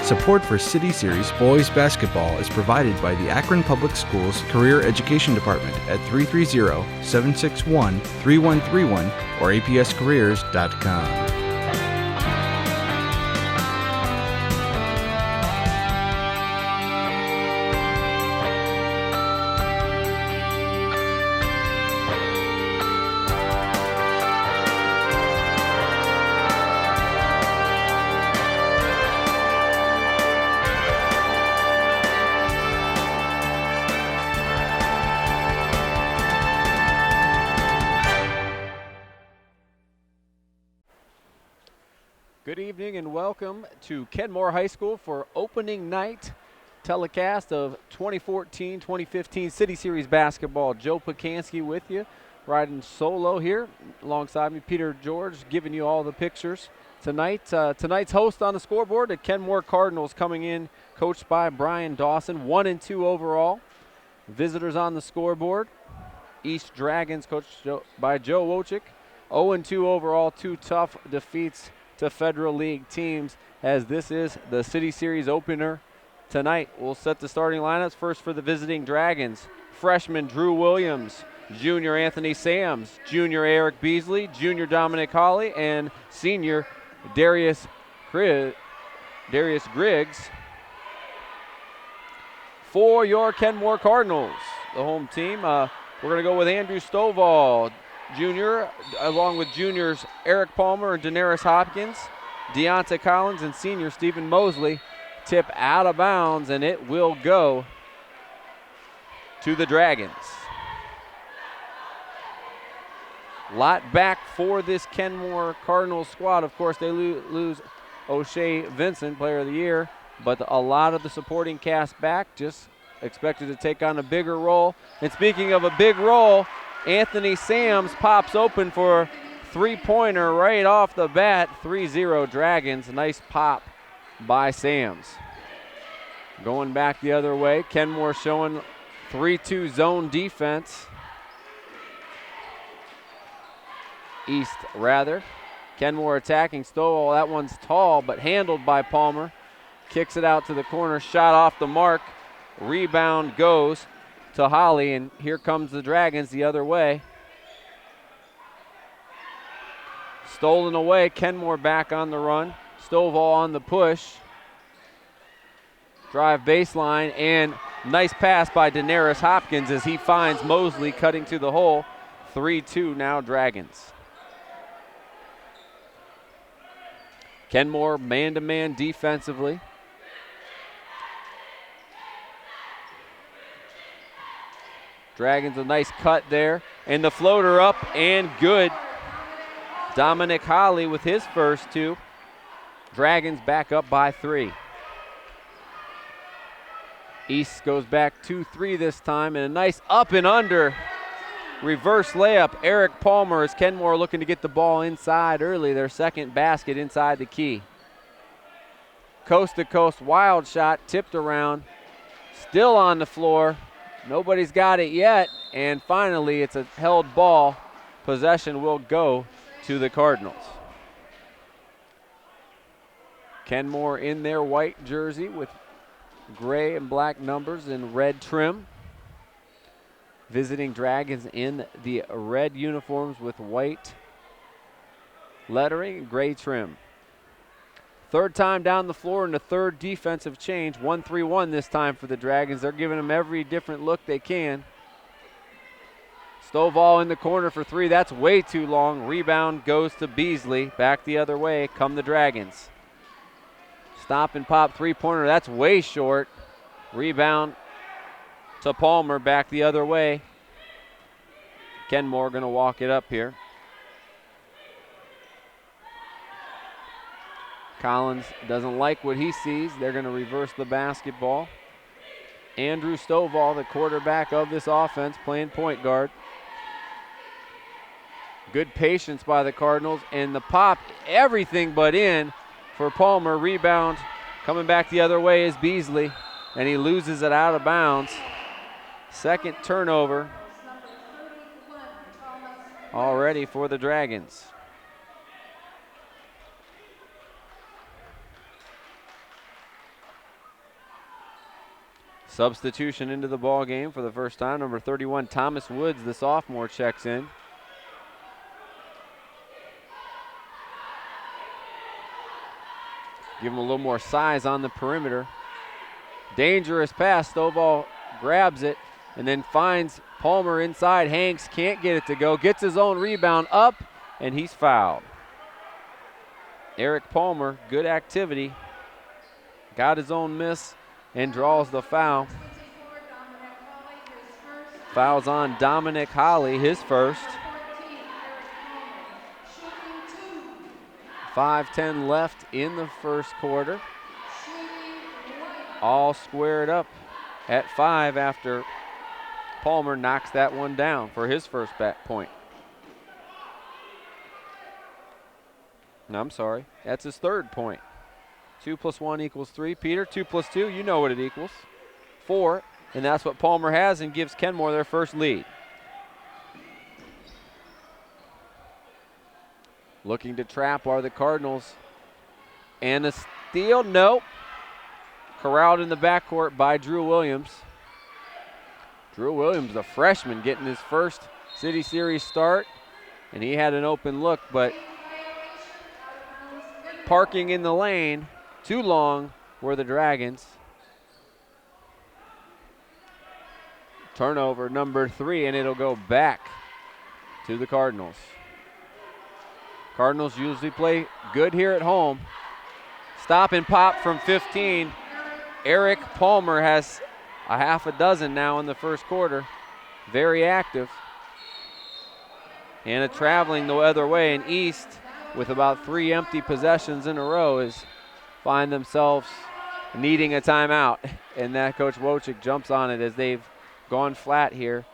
Support for City Series boys basketball is provided by the Akron Public Schools Career Education Department at 330-761-3131 or apscareers.com. Good evening and welcome to Kenmore High School for opening night telecast of 2014-2015 City Series basketball. Joe Pacansky with you, riding solo here alongside me. Peter George giving you all the pictures tonight. Tonight's host on the scoreboard, the Kenmore Cardinals, coming in, coached by Brian Dawson, 1-2 overall. Visitors on the scoreboard, East Dragons, coached by Joe Wojcik, 0-2 overall. Two tough defeats to Federal League teams, as this is the City Series opener tonight. We'll set the starting lineups. First for the visiting Dragons, freshman Drew Williams, junior Anthony Sams, junior Eric Beasley, junior Dominic Hawley, and senior Darius Griggs. For your Kenmore Cardinals, the home team, we're going to go with Andrew Stovall, Jr., along with juniors Eric Palmer and Daenerys Hopkins, Deonta Collins, and senior Stephen Mosley. Tip out of bounds, and it will go to the Dragons. Lot back for this Kenmore Cardinals squad. Of course, they lose O'Shea Vincent, player of the year, but a lot of the supporting cast back, just expected to take on a bigger role. And speaking of a big role, Anthony Sams pops open for three-pointer right off the bat. 3-0 Dragons. Nice pop by Sams. Going back the other way, Kenmore showing 3-2 zone defense. East, rather. Kenmore attacking Stovall. That one's tall, but handled by Palmer. Kicks it out to the corner. Shot off the mark. Rebound goes to Holly, and here comes the Dragons the other way. Stolen away, Kenmore back on the run. Stovall on the push. Drive baseline, and nice pass by Daenerys Hopkins as he finds Mosley cutting to the hole. 3-2 now Dragons. Kenmore man-to-man defensively. Dragons a nice cut there, and the floater up and good. Dominic Holly with his first two. Dragons back up by 3. East goes back 2-3 this time, and a nice up and under reverse layup. Eric Palmer, as Kenmore looking to get the ball inside early, their second basket inside the key. Coast to coast wild shot, tipped around, still on the floor. Nobody's got it yet, and finally it's a held ball. Possession will go to the Cardinals. Kenmore in their white jersey with gray and black numbers and red trim. Visiting Dragons in the red uniforms with white lettering and gray trim. Third time down the floor in the third defensive change. 1-3-1 this time for the Dragons. They're giving them every different look they can. Stovall in the corner for 3. That's way too long. Rebound goes to Beasley. Back the other way come the Dragons. Stop and pop three-pointer. That's way short. Rebound to Palmer. Back the other way. Kenmore going to walk it up here. Collins doesn't like what he sees. They're going to reverse the basketball. Andrew Stovall, the quarterback of this offense, playing point guard. Good patience by the Cardinals, and the pop, everything but in for Palmer. Rebound coming back the other way is Beasley, and he loses it out of bounds. Second turnover already for the Dragons. Substitution into the ball game for the first time. Number 31, Thomas Woods, the sophomore, checks in. Give him a little more size on the perimeter. Dangerous pass. Stovall grabs it and then finds Palmer inside. Hanks can't get it to go. Gets his own rebound up, and he's fouled. Eric Palmer, good activity. Got his own miss and draws the foul. Fouls on Dominic Holly, his first. 5:10 left in the first quarter. All squared up at 5 after Palmer knocks that one down for his first back point. No, I'm sorry. That's his third point. 2 + 1 = 3. Peter, 2 + 2, you know what it equals. 4, and that's what Palmer has and gives Kenmore their first lead. Looking to trap are the Cardinals. And a steal, nope. Corralled in the backcourt by Drew Williams. Drew Williams, the freshman, getting his first City Series start. And he had an open look, but parking in the lane too long were the Dragons. Turnover number 3, and it'll go back to the Cardinals. Cardinals usually play good here at home. Stop and pop from 15. Eric Palmer has a half a dozen now in the first quarter. Very active. And a traveling the other way, and East, with about 3 empty possessions in a row, find themselves needing a timeout. And that Coach Wojcik jumps on it as they've gone flat here.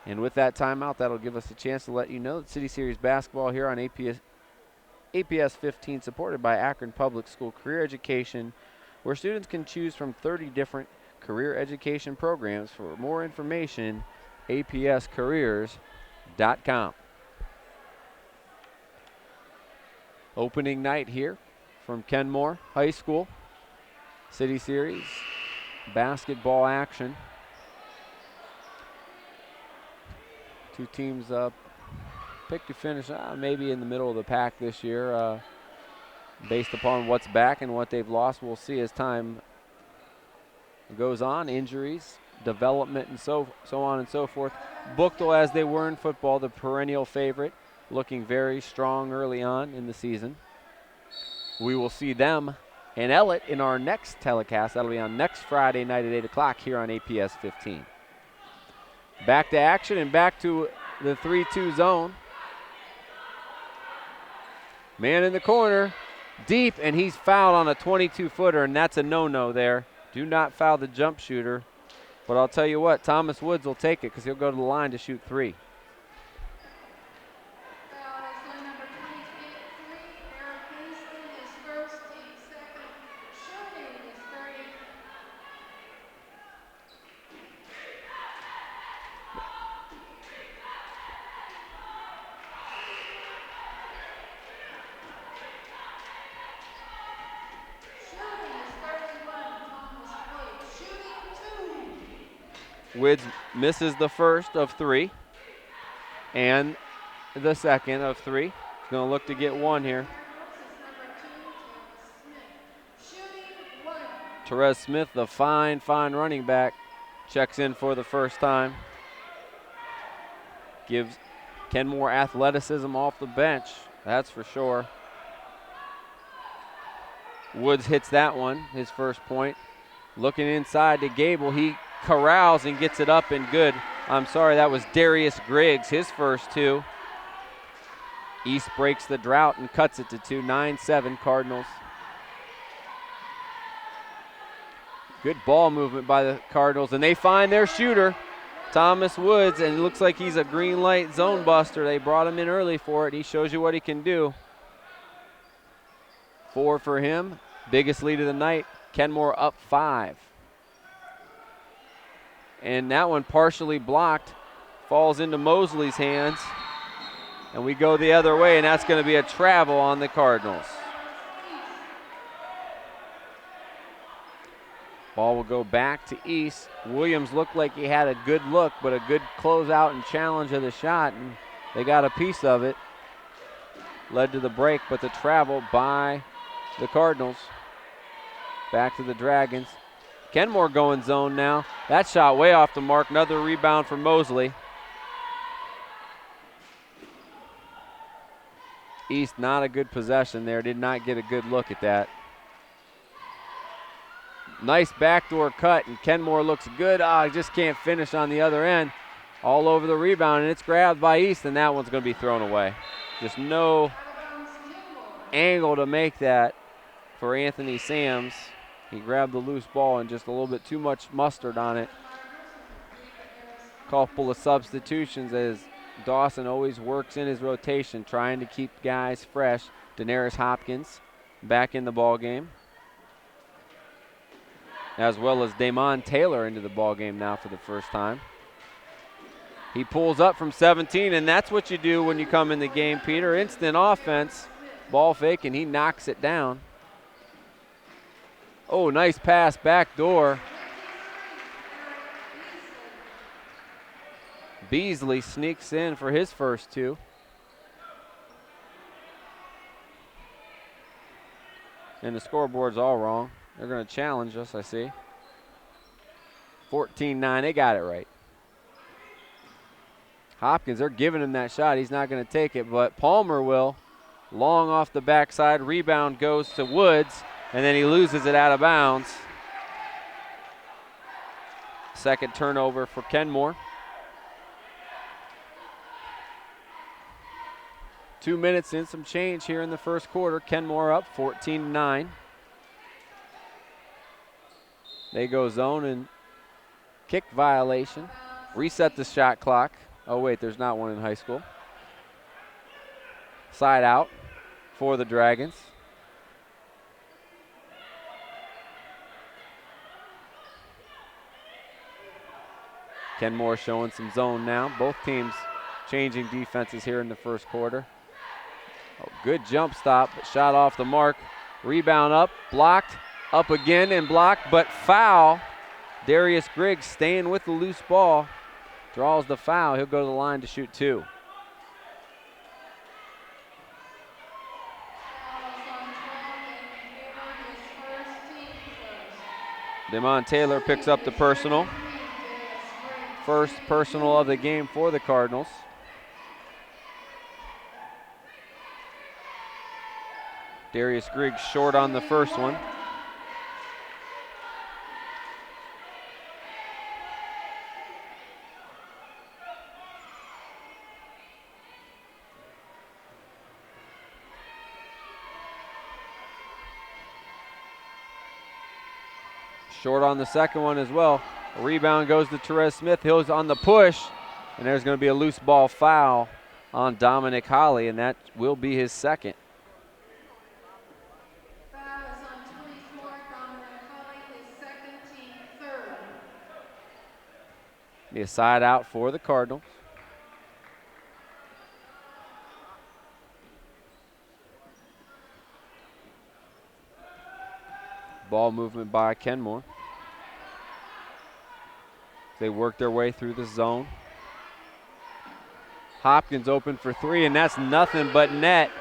And with that timeout, that'll give us a chance to let you know that City Series basketball here on APS 15, supported by Akron Public School Career Education, where students can choose from 30 different career education programs. For more information, apscareers.com. Opening night here from Kenmore High School. City Series basketball action. Two teams picked to finish maybe in the middle of the pack this year, based upon what's back and what they've lost. We'll see as time goes on. Injuries, development, and so on and so forth. Buchtel, as they were in football, the perennial favorite, looking very strong early on in the season. We will see them and Ellett in our next telecast. That'll be on next Friday night at 8 o'clock here on APS 15. Back to action and back to the 3-2 zone. Man in the corner, deep, and he's fouled on a 22-footer, and that's a no-no there. Do not foul the jump shooter. But I'll tell you what, Thomas Woods will take it because he'll go to the line to shoot 3. Woods misses the first of 3 and the second of 3. He's going to look to get 1 here. Therese Smith, the fine running back, checks in for the first time. Gives Kenmore athleticism off the bench, that's for sure. Woods hits that one, his first point. Looking inside to Gable, he corrals and gets it up and good. I'm sorry, that was Darius Griggs, his first 2. East breaks the drought and cuts it to 2, 9-7 Cardinals. Good ball movement by the Cardinals, and they find their shooter, Thomas Woods, and it looks like he's a green light zone buster. They brought him in early for it. He shows you what he can do. 4 for him, biggest lead of the night. Kenmore up 5. And that one partially blocked, falls into Mosley's hands. And we go the other way, and that's going to be a travel on the Cardinals. Ball will go back to East. Williams looked like he had a good look, but a good closeout and challenge of the shot, and they got a piece of it. Led to the break, but the travel by the Cardinals. Back to the Dragons. Kenmore going zone now. That shot way off the mark. Another rebound for Mosley. East, not a good possession there. Did not get a good look at that. Nice backdoor cut, and Kenmore looks good. Just can't finish on the other end. All over the rebound, and it's grabbed by East, and that one's going to be thrown away. Just no angle to make that for Anthony Sams. He grabbed the loose ball and just a little bit too much mustard on it. Couple of substitutions as Dawson always works in his rotation, trying to keep guys fresh. Daenerys Hopkins back in the ball game, as well as Damon Taylor into the ball game now for the first time. He pulls up from 17, and that's what you do when you come in the game, Peter. Instant offense, ball fake, and he knocks it down. Oh, nice pass back door. Beasley sneaks in for his first two. And the scoreboard's all wrong. They're going to challenge us, I see. 14-9, they got it right. Hopkins, they're giving him that shot. He's not going to take it, but Palmer will. Long off the backside. Rebound goes to Woods, and then he loses it out of bounds. Second turnover for Kenmore. 2 minutes and some change here in the first quarter. Kenmore up 14-9. They go zone and kick violation. Reset the shot clock. Oh, wait, there's not one in high school. Side out for the Dragons. Kenmore showing some zone now. Both teams changing defenses here in the first quarter. Oh, good jump stop, but shot off the mark. Rebound up, blocked, up again and blocked, but foul. Darius Griggs staying with the loose ball. Draws the foul. He'll go to the line to shoot two. Damon Taylor picks up the personal. First personal of the game for the Cardinals. Darius Griggs short on the first one. Short on the second one as well. A rebound goes to Therese Smith. Hill's on the push, and there's going to be a loose ball foul on Dominic Holly, and that will be his second. Foul is on 24, Dominic Holly, his second, team third. Be a side out for the Cardinals. Ball movement by Kenmore. They work their way through the zone. Hopkins open for three, and that's nothing but net.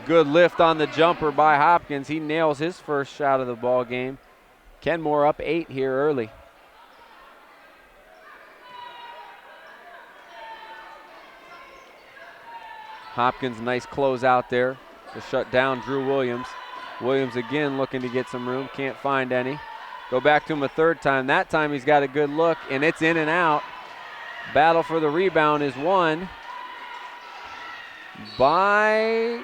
Good lift on the jumper by Hopkins. He nails his first shot of the ball game. Kenmore up 8 here early. Hopkins, nice close out there to shut down Drew Williams. Williams again looking to get some room, can't find any. Go back to him a third time. That time he's got a good look, and it's in and out. Battle for the rebound is won by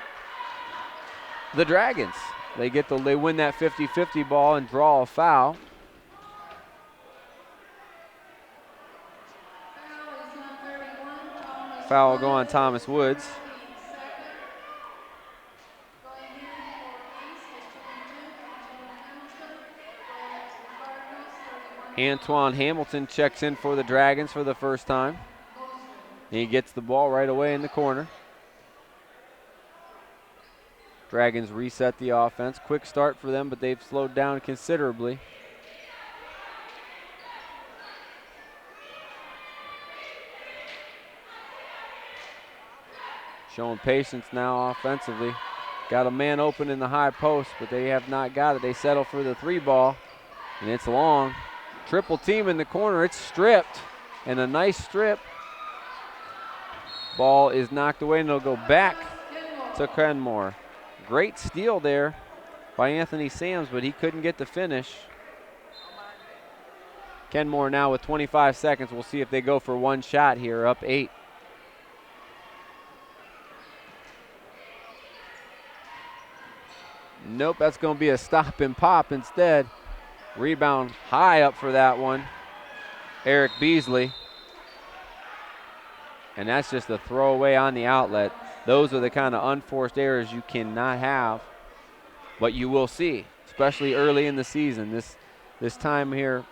the Dragons. They win that 50-50 ball and draw a foul. Foul will go on Thomas Woods. Antoine Hamilton checks in for the Dragons for the first time. He gets the ball right away in the corner. Dragons reset the offense. Quick start for them, but they've slowed down considerably. showing patience now offensively. Got a man open in the high post, but they have not got it. They settle for the 3 ball, and it's long. Triple team in the corner. It's stripped, and a nice strip. Ball is knocked away, and it'll go back to Kenmore. Great steal there by Anthony Sams, but he couldn't get the finish. Kenmore now with 25 seconds. We'll see if they go for one shot here, up 8. Nope, that's going to be a stop and pop instead. Rebound high up for that one. Eric Beasley. And that's just a throwaway on the outlet. Those are the kind of unforced errors you cannot have, but you will see, especially early in the season. This time here,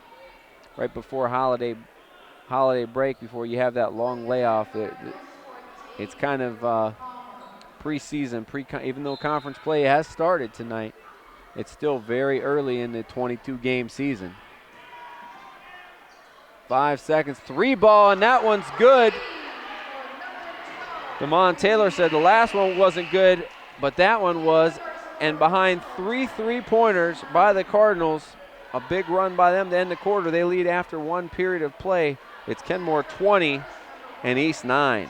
right before holiday break, before you have that long layoff, it's kind of preseason, even though conference play has started tonight. It's still very early in the 22-game season. 5 seconds, 3 ball, and that one's good. Damon Taylor said the last one wasn't good, but that one was. And behind 3 3-pointers by the Cardinals, a big run by them to end the quarter. They lead after 1 period of play. It's Kenmore 20 and East 9.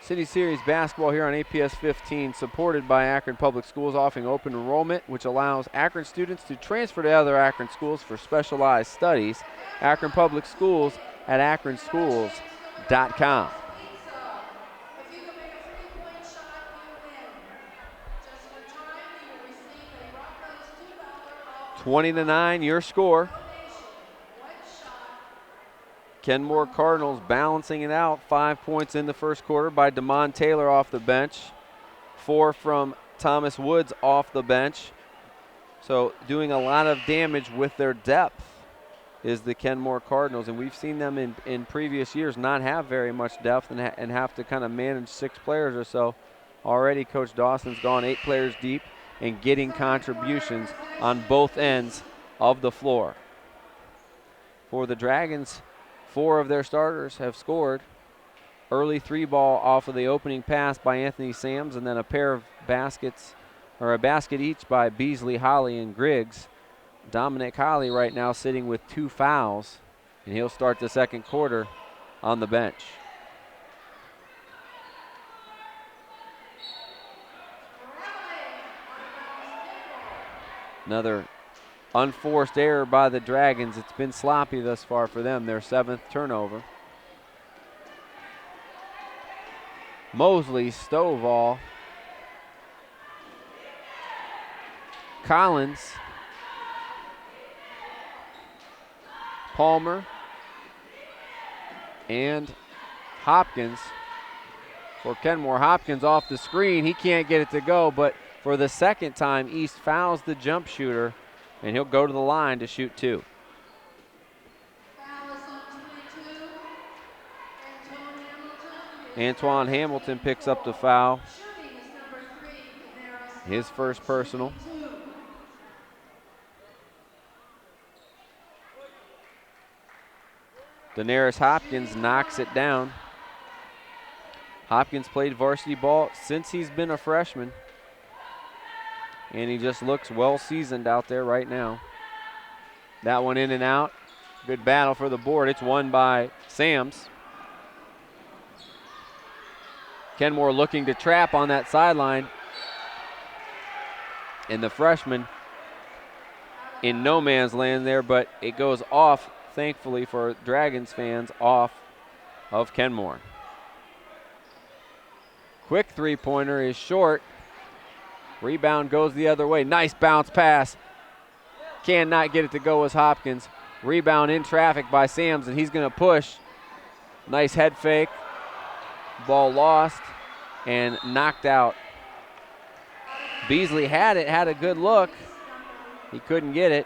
City Series basketball here on APS 15, supported by Akron Public Schools, offering open enrollment, which allows Akron students to transfer to other Akron schools for specialized studies. Akron Public Schools at akronschools.com. 20-9, your score. Kenmore Cardinals balancing it out. 5 points in the first quarter by Damon Taylor off the bench. 4 from Thomas Woods off the bench. So doing a lot of damage with their depth is the Kenmore Cardinals. And we've seen them in previous years not have very much depth and have to kind of manage 6 players or so. Already Coach Dawson's gone 8 players deep and getting contributions on both ends of the floor. For the Dragons, 4 of their starters have scored. Early 3 ball off of the opening pass by Anthony Sams, and then a pair of baskets, or a basket each by Beasley, Holly, and Griggs. Dominic Holly right now sitting with 2 fouls, and he'll start the second quarter on the bench. Another unforced error by the Dragons. It's been sloppy thus far for them, their 7th turnover. Mosley, Stovall, Collins, Palmer, and Hopkins. For Kenmore, Hopkins off the screen. He can't get it to go, but for the second time, East fouls the jump shooter, and he'll go to the line to shoot 2. Antoine Hamilton picks up the foul. His first personal. Daenerys Hopkins knocks it down. Hopkins played varsity ball since he's been a freshman, and he just looks well seasoned out there right now. That one in and out. Good battle for the board. It's won by Sams. Kenmore looking to trap on that sideline. And the freshman in no man's land there, but it goes off, thankfully for Dragons fans, off of Kenmore. Quick 3-pointer is short. Rebound goes the other way. Nice bounce pass. Cannot get it to go as Hopkins. Rebound in traffic by Sams, and he's going to push. Nice head fake. Ball lost and knocked out. Beasley had it, had a good look. He couldn't get it.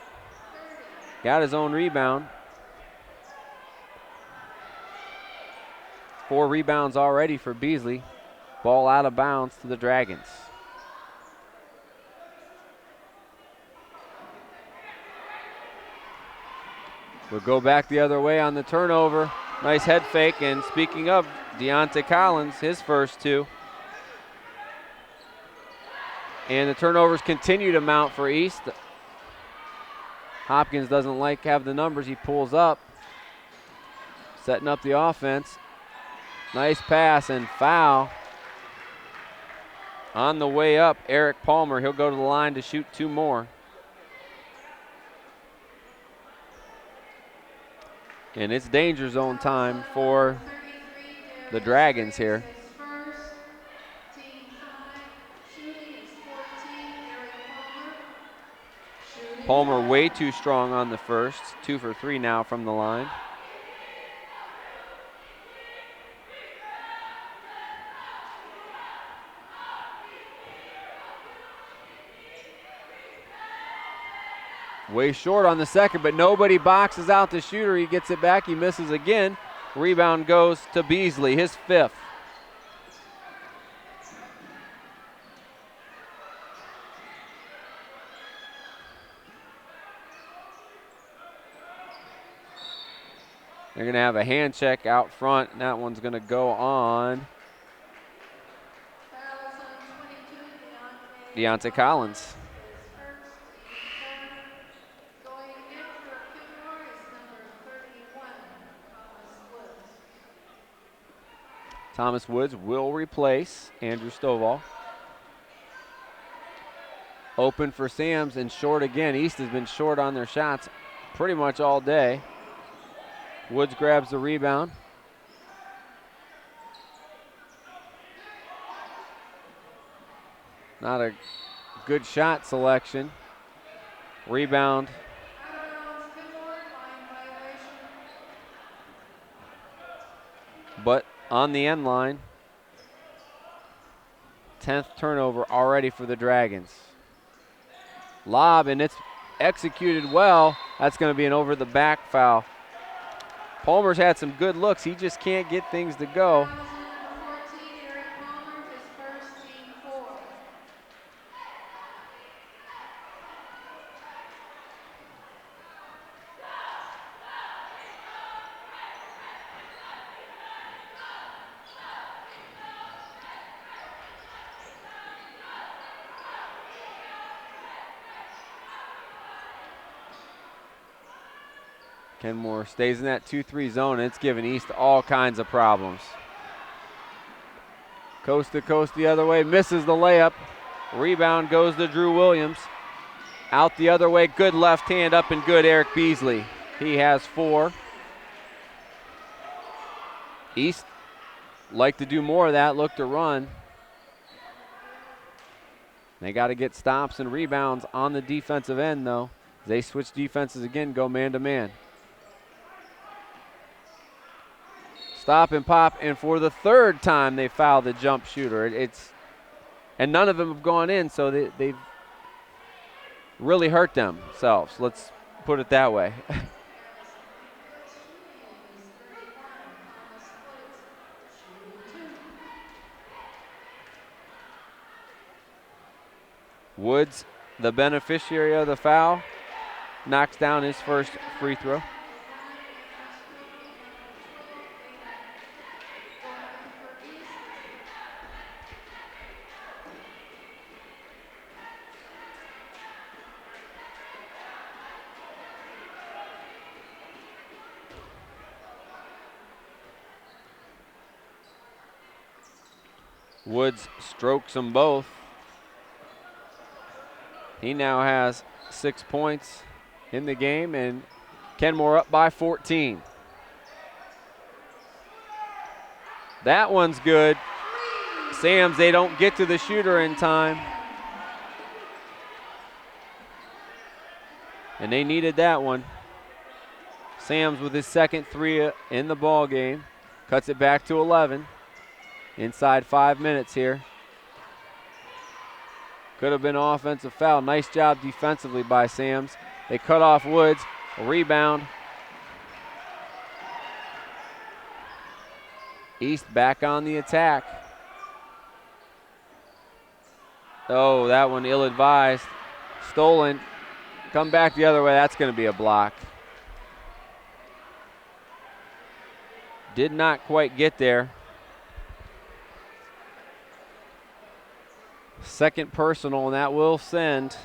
Got his own rebound. 4 rebounds already for Beasley. Ball out of bounds to the Dragons. We'll go back the other way on the turnover. Nice head fake, and speaking of Deontay Collins, his first two. And the turnovers continue to mount for East. Hopkins doesn't have the numbers. He pulls up, setting up the offense. Nice pass and foul. On the way up, Eric Palmer. He'll go to the line to shoot two more. And it's danger zone time for the Dragons here. Palmer way too strong on the first. 2 for 3 now from the line. Way short on the second, but nobody boxes out the shooter. He gets it back. He misses again. Rebound goes to Beasley, his fifth. They're going to have a hand check out front, and that one's going to go on Deontay Collins. Thomas Woods will replace Andrew Stovall. Open for Sams and short again. East has been short on their shots pretty much all day. Woods grabs the rebound. Not a good shot selection. Rebound. But on the end line. 10th turnover already for the Dragons. Lob, and it's executed well. That's going to be an over the back foul. Palmer's had some good looks. He just can't get things to go. Kenmore stays in that 2-3 zone, and it's giving East all kinds of problems. Coast to coast the other way, misses the layup. Rebound goes to Drew Williams. Out the other way, good left hand up and good, Eric Beasley. He has 4. East like to do more of that, look to run. They got to get stops and rebounds on the defensive end, though. They switch defenses again, go man-to-man. Stop and pop, and for the third time they foul the jump shooter. And none of them have gone in, so they've really hurt themselves. Let's put it that way. Woods, the beneficiary of the foul, knocks down his first free throw. Woods strokes them both. He now has 6 points in the game, and Kenmore up by 14. That one's good. Sams, they don't get to the shooter in time. And they needed that one. Sams with his second 3 in the ball game. Cuts it back to 11. Inside 5 minutes here. Could have been an offensive foul. Nice job defensively by Sams. They cut off Woods. A rebound. East back on the attack. Oh, that one ill-advised. Stolen. Come back the other way. That's going to be a block. Did not quite get there. Second personal, and that will send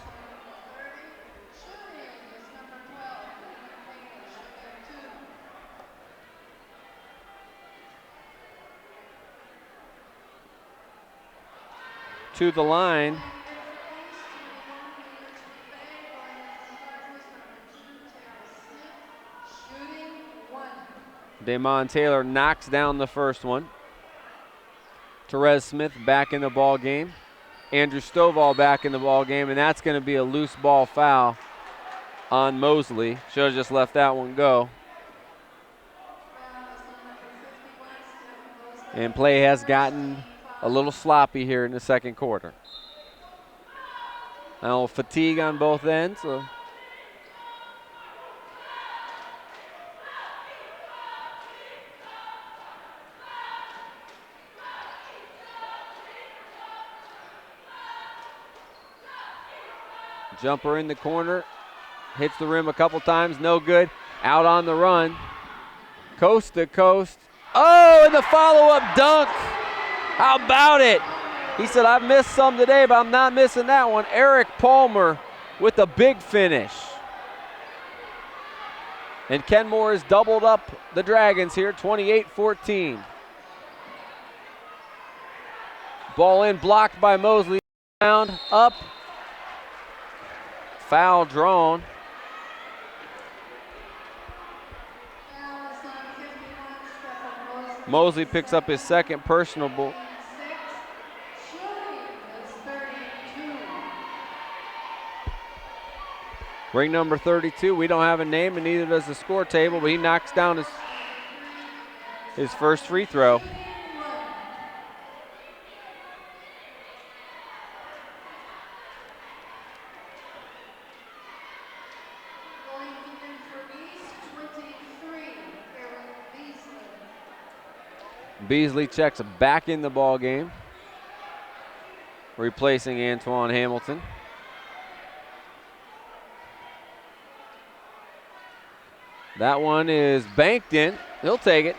to the line. Damon Taylor knocks down the first one. Therese Smith back in the ball game. Andrew Stovall back in the ball game, and that's going to be a loose ball foul on Mosley. Should have just left that one go. And play has gotten a little sloppy here in the second quarter. Now fatigue on both ends. So jumper in the corner, hits the rim a couple times, no good. Out on the run, coast to coast. Oh, and the follow-up dunk. How about it? He said, I've missed some today, but I'm not missing that one. Eric Palmer with a big finish. And Kenmore has doubled up the Dragons here, 28-14. Ball in, blocked by Mosley. Down, up. Foul drawn. Mosley picks up his second personal. Ring number 32, we don't have a name and neither does the score table, but he knocks down his first free throw. Beasley checks back in the ball game, replacing Antoine Hamilton. That one is banked in. He'll take it.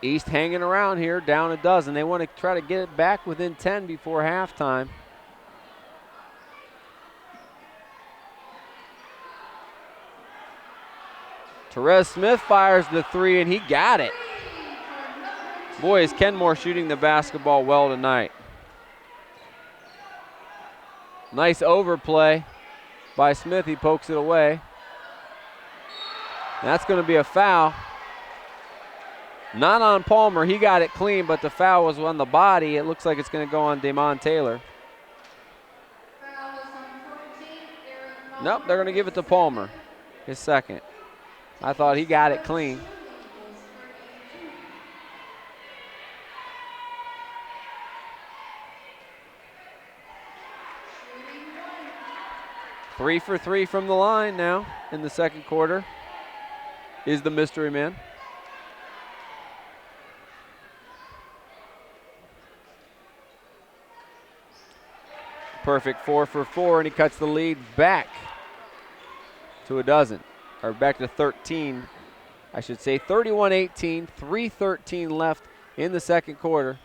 East hanging around here, down a dozen. They want to try to get it back within 10 before halftime. Therese Smith fires the three, and he got it. Boy, is Kenmore shooting the basketball well tonight. Nice overplay by Smith. He pokes it away. That's going to be a foul. Not on Palmer. He got it clean, but the foul was on the body. It looks like it's going to go on Damon Taylor. Nope, they're going to give it to Palmer, his second. I thought he got it clean. Three for three from the line now in the second quarter is the mystery man. Perfect 4 for 4, and he cuts the lead back to a dozen. Or back to 13, I should say. 31-18, 3:13 left in the second quarter.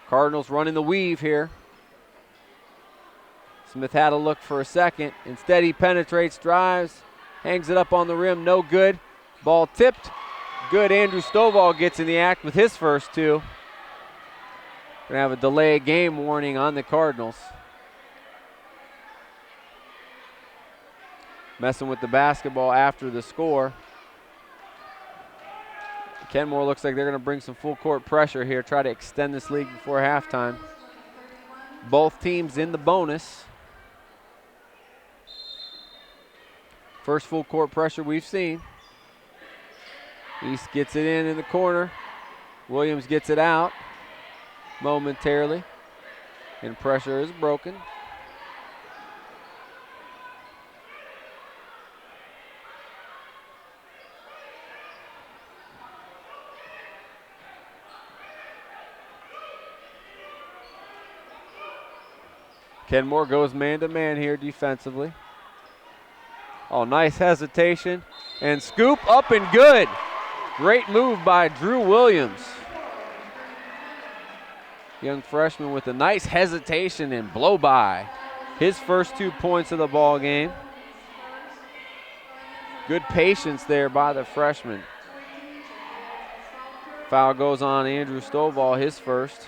Cardinals running the weave here. Smith had a look for a second. Instead, he penetrates, drives, hangs it up on the rim, no good. Ball tipped. Good. Andrew Stovall gets in the act with his first two. Gonna have a delay game warning on the Cardinals. Messing with the basketball after the score. Kenmore looks like they're going to bring some full court pressure here, try to extend this lead before halftime. Both teams in the bonus. First full court pressure we've seen. East gets it in the corner. Williams gets it out momentarily, and pressure is broken. Kenmore goes man-to-man here defensively. Oh, nice hesitation. And scoop up and good. Great move by Drew Williams. Young freshman with a nice hesitation and blow by. His first 2 points of the ball game. Good patience there by the freshman. Foul goes on Andrew Stovall, his first.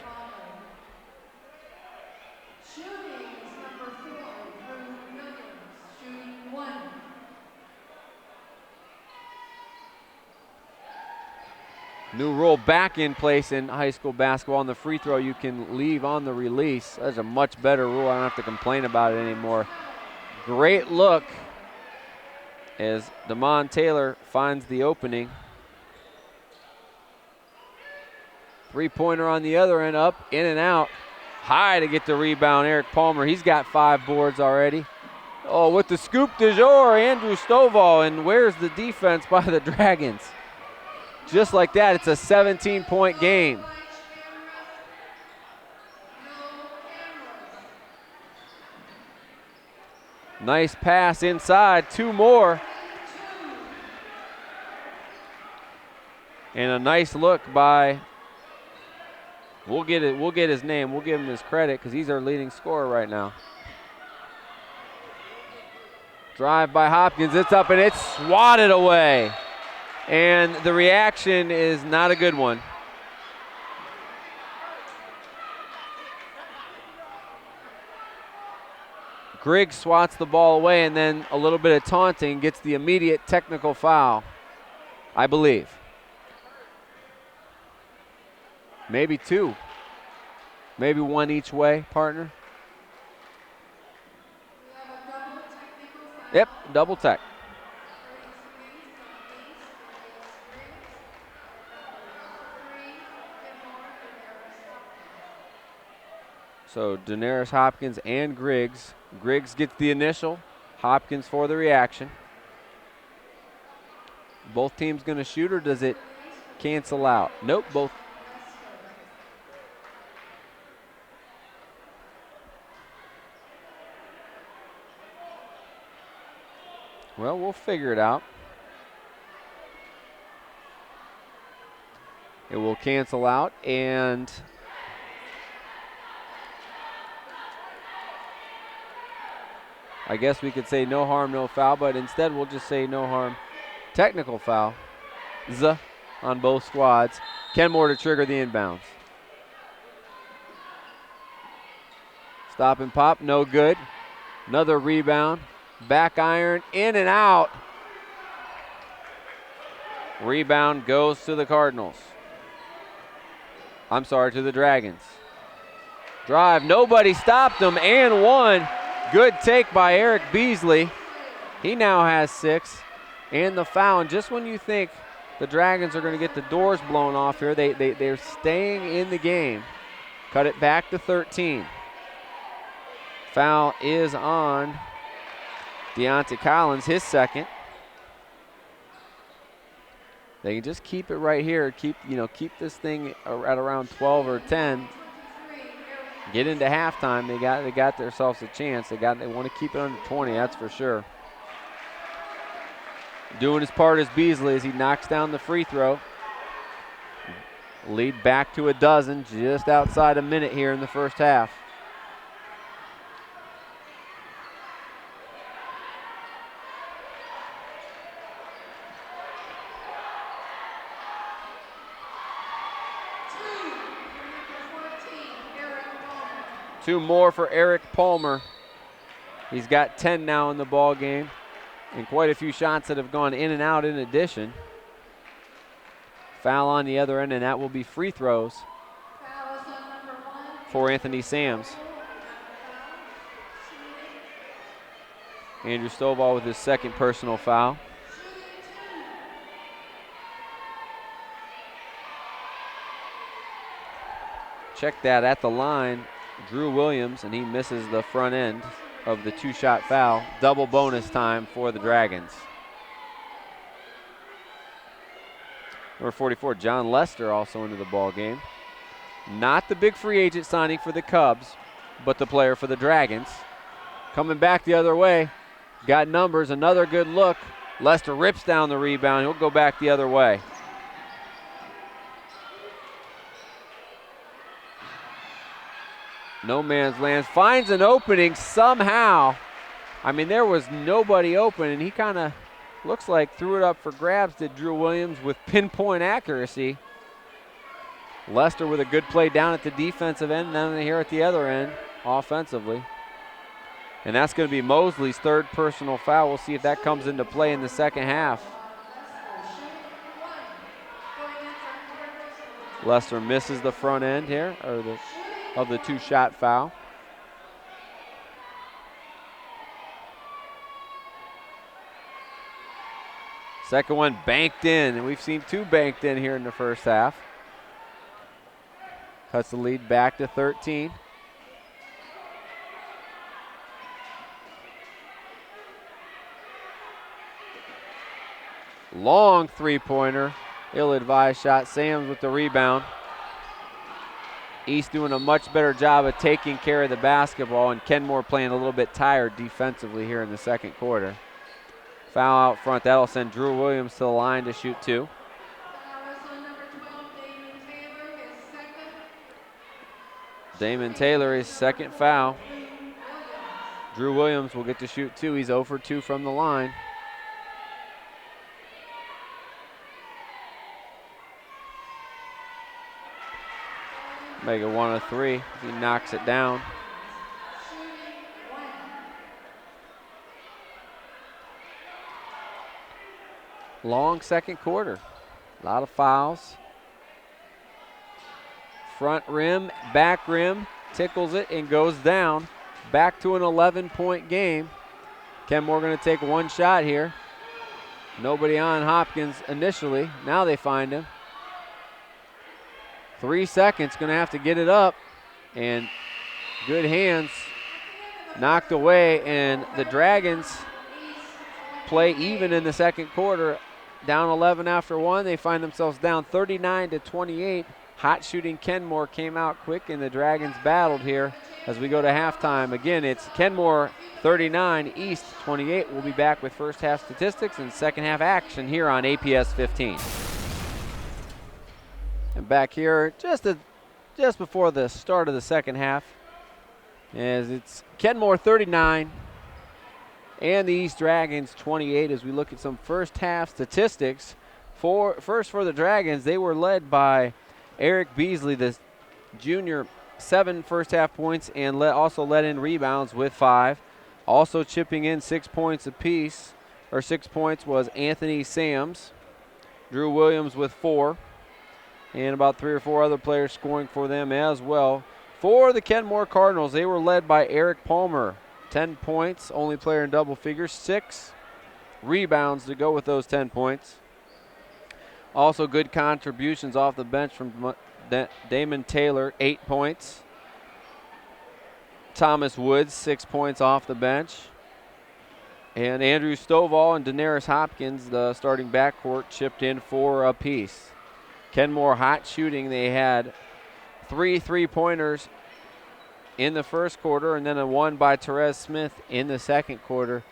New rule back in place in high school basketball. On the free throw, you can leave on the release. That's a much better rule. I don't have to complain about it anymore. Great look as Damon Taylor finds the opening. Three-pointer on the other end, up, in and out. High to get the rebound, Eric Palmer. He's got 5 boards already. Oh, with the scoop du jour, Andrew Stovall. And where's the defense by the Dragons? Just like that, it's a 17-point game. Nice pass inside, 2 more. And a nice look by, we'll get his name, we'll give him his credit because he's our leading scorer right now. Drive by Hopkins, it's up and it's swatted away. And the reaction is not a good one. Griggs swats the ball away, and then a little bit of taunting, gets the immediate technical foul, I believe. Maybe 2. Maybe 1 each way, partner. Yep, double tech. So Daenerys Hopkins and Griggs. Griggs gets the initial, Hopkins for the reaction. Both teams going to shoot, or does it cancel out? Nope, both. Well, we'll figure it out. It will cancel out, and I guess we could say no harm, no foul, but instead we'll just say no harm, technical foul on both squads. Kenmore to trigger the inbounds. Stop and pop, no good. Another rebound, back iron, in and out. Rebound goes to the Cardinals. I'm sorry, to the Dragons. Drive, nobody stopped them, and one. Good take by Eric Beasley. He now has 6. And the foul. And just when you think the Dragons are going to get the doors blown off here, they're staying in the game. Cut it back to 13. Foul is on Deontay Collins, his second. They can just keep it right here. Keep this thing at around 12 or 10. Get into halftime, they got themselves a chance. They want to keep it under 20, that's for sure. Doing his part is Beasley as he knocks down the free throw. Lead back to 12, just outside a minute here in the first half. Two more for Eric Palmer. He's got 10 now in the ball game, and quite a few shots that have gone in and out in addition. Foul on the other end, and that will be free throws for Anthony Sams. Andrew Stovall with his second personal foul. Check that at the line. Drew Williams, and he misses the front end of the 2-shot foul. Double bonus time for the Dragons. Number 44, John Lester, also into the ball game. Not the big free agent signing for the Cubs, but the player for the Dragons. Coming back the other way, got numbers, another good look. Lester rips down the rebound. He'll go back the other way. No man's land, finds an opening somehow. I mean, there was nobody open, and he kind of looks like threw it up for grabs, did Drew Williams, with pinpoint accuracy. Lester with a good play down at the defensive end, and then here at the other end, offensively. And that's going to be Mosley's third personal foul. We'll see if that comes into play in the second half. Lester misses the front end here, or of the two-shot foul. Second one banked in, and we've seen two banked in here in the first half. Cuts the lead back to 13. Long three-pointer, ill-advised shot. Sams with the rebound. East doing a much better job of taking care of the basketball, and Kenmore playing a little bit tired defensively here in the second quarter. Foul out front. That'll send Drew Williams to the line to shoot two. Damon Taylor, his second foul. Drew Williams will get to shoot two. He's 0 for 2 from the line. Make it 1 of 3. He knocks it down. Long second quarter. A lot of fouls. Front rim, back rim, tickles it and goes down. Back to an 11-point game. Kenmore going to take one shot here. Nobody on Hopkins initially. Now they find him. 3 seconds, going to have to get it up. And good hands, knocked away. And the Dragons play even in the second quarter. Down 11 after one. They find themselves down 39-28. Hot shooting Kenmore came out quick, and the Dragons battled here as we go to halftime. Again, it's Kenmore 39, East 28. We'll be back with first half statistics and second half action here on APS 15. And back here just before the start of the second half, as it's Kenmore 39 and the East Dragons 28 as we look at some first half statistics. First for the Dragons, they were led by Eric Beasley, the junior, 7 first half points, and also led in rebounds with 5. Also chipping in 6 points apiece, or 6 points, was Anthony Sams. Drew Williams with 4. And about 3 or 4 other players scoring for them as well. For the Kenmore Cardinals, they were led by Eric Palmer. 10 points, only player in double figures. 6 rebounds to go with those 10 points. Also good contributions off the bench from Damon Taylor, 8 points. Thomas Woods, 6 points off the bench. And Andrew Stovall and Daenerys Hopkins, the starting backcourt, chipped in 4 apiece. Kenmore hot shooting. They had 3 3-pointers in the first quarter, and then a one by Therese Smith in the second quarter.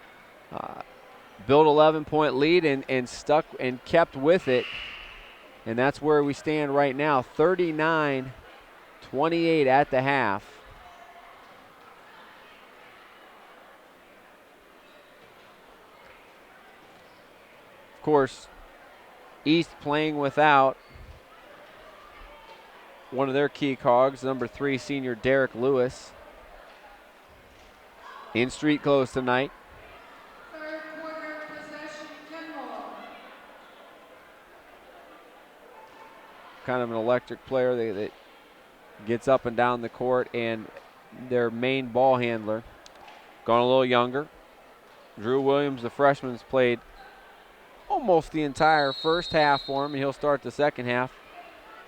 Built 11-point lead and stuck and kept with it. And that's where we stand right now, 39-28 at the half. Of course, East playing without one of their key cogs, number 3 senior Derek Lewis. In street clothes tonight. Third quarter possession, Kenmore. Kind of an electric player that gets up and down the court, and their main ball handler, gone a little younger. Drew Williams, the freshman, has played almost the entire first half for him, and he'll start the second half.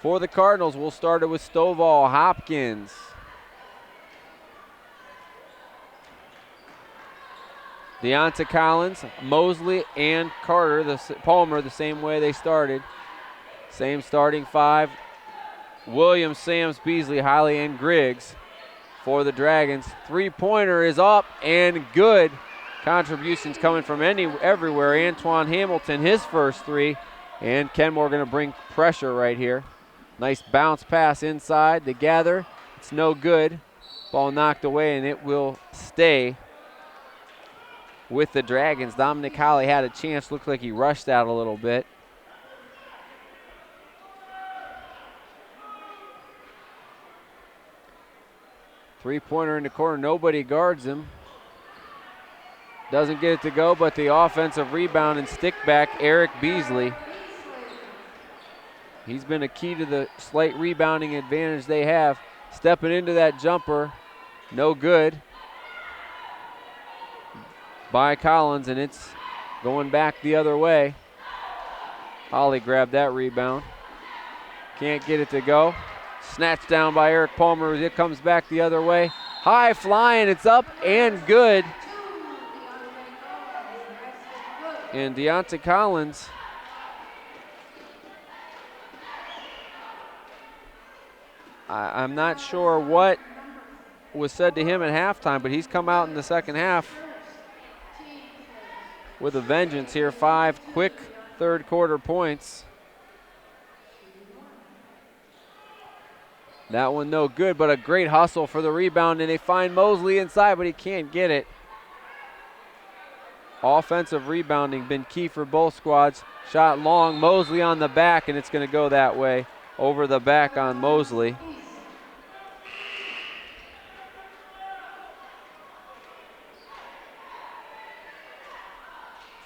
For the Cardinals, we'll start it with Stovall, Hopkins. Deonta Collins, Mosley, and Carter, Palmer, the same way they started. Same starting 5. Williams, Sams, Beasley, Hiley, and Griggs for the Dragons. 3-pointer is up and good. contributions coming from everywhere. Antoine Hamilton, his first three, and Kenmore going to bring pressure right here. Nice bounce pass inside. They gather. It's no good. Ball knocked away, and it will stay with the Dragons. Dominic Holly had a chance. Looked like he rushed out a little bit. Three-pointer in the corner. Nobody guards him. Doesn't get it to go, but the offensive rebound and stick back, Eric Beasley. He's been a key to the slight rebounding advantage they have. Stepping into that jumper, no good by Collins, and it's going back the other way. Holly grabbed that rebound. Can't get it to go. Snatched down by Eric Palmer. It comes back the other way. High flying, it's up and good. And Deontay Collins I'm not sure what was said to him at halftime, but he's come out in the second half with a vengeance here. 5 quick third quarter points. That one no good, but a great hustle for the rebound, and they find Mosley inside, but he can't get it. Offensive rebounding been key for both squads. Shot long, Mosley on the back, and it's going to go that way. Over the back on Mosley.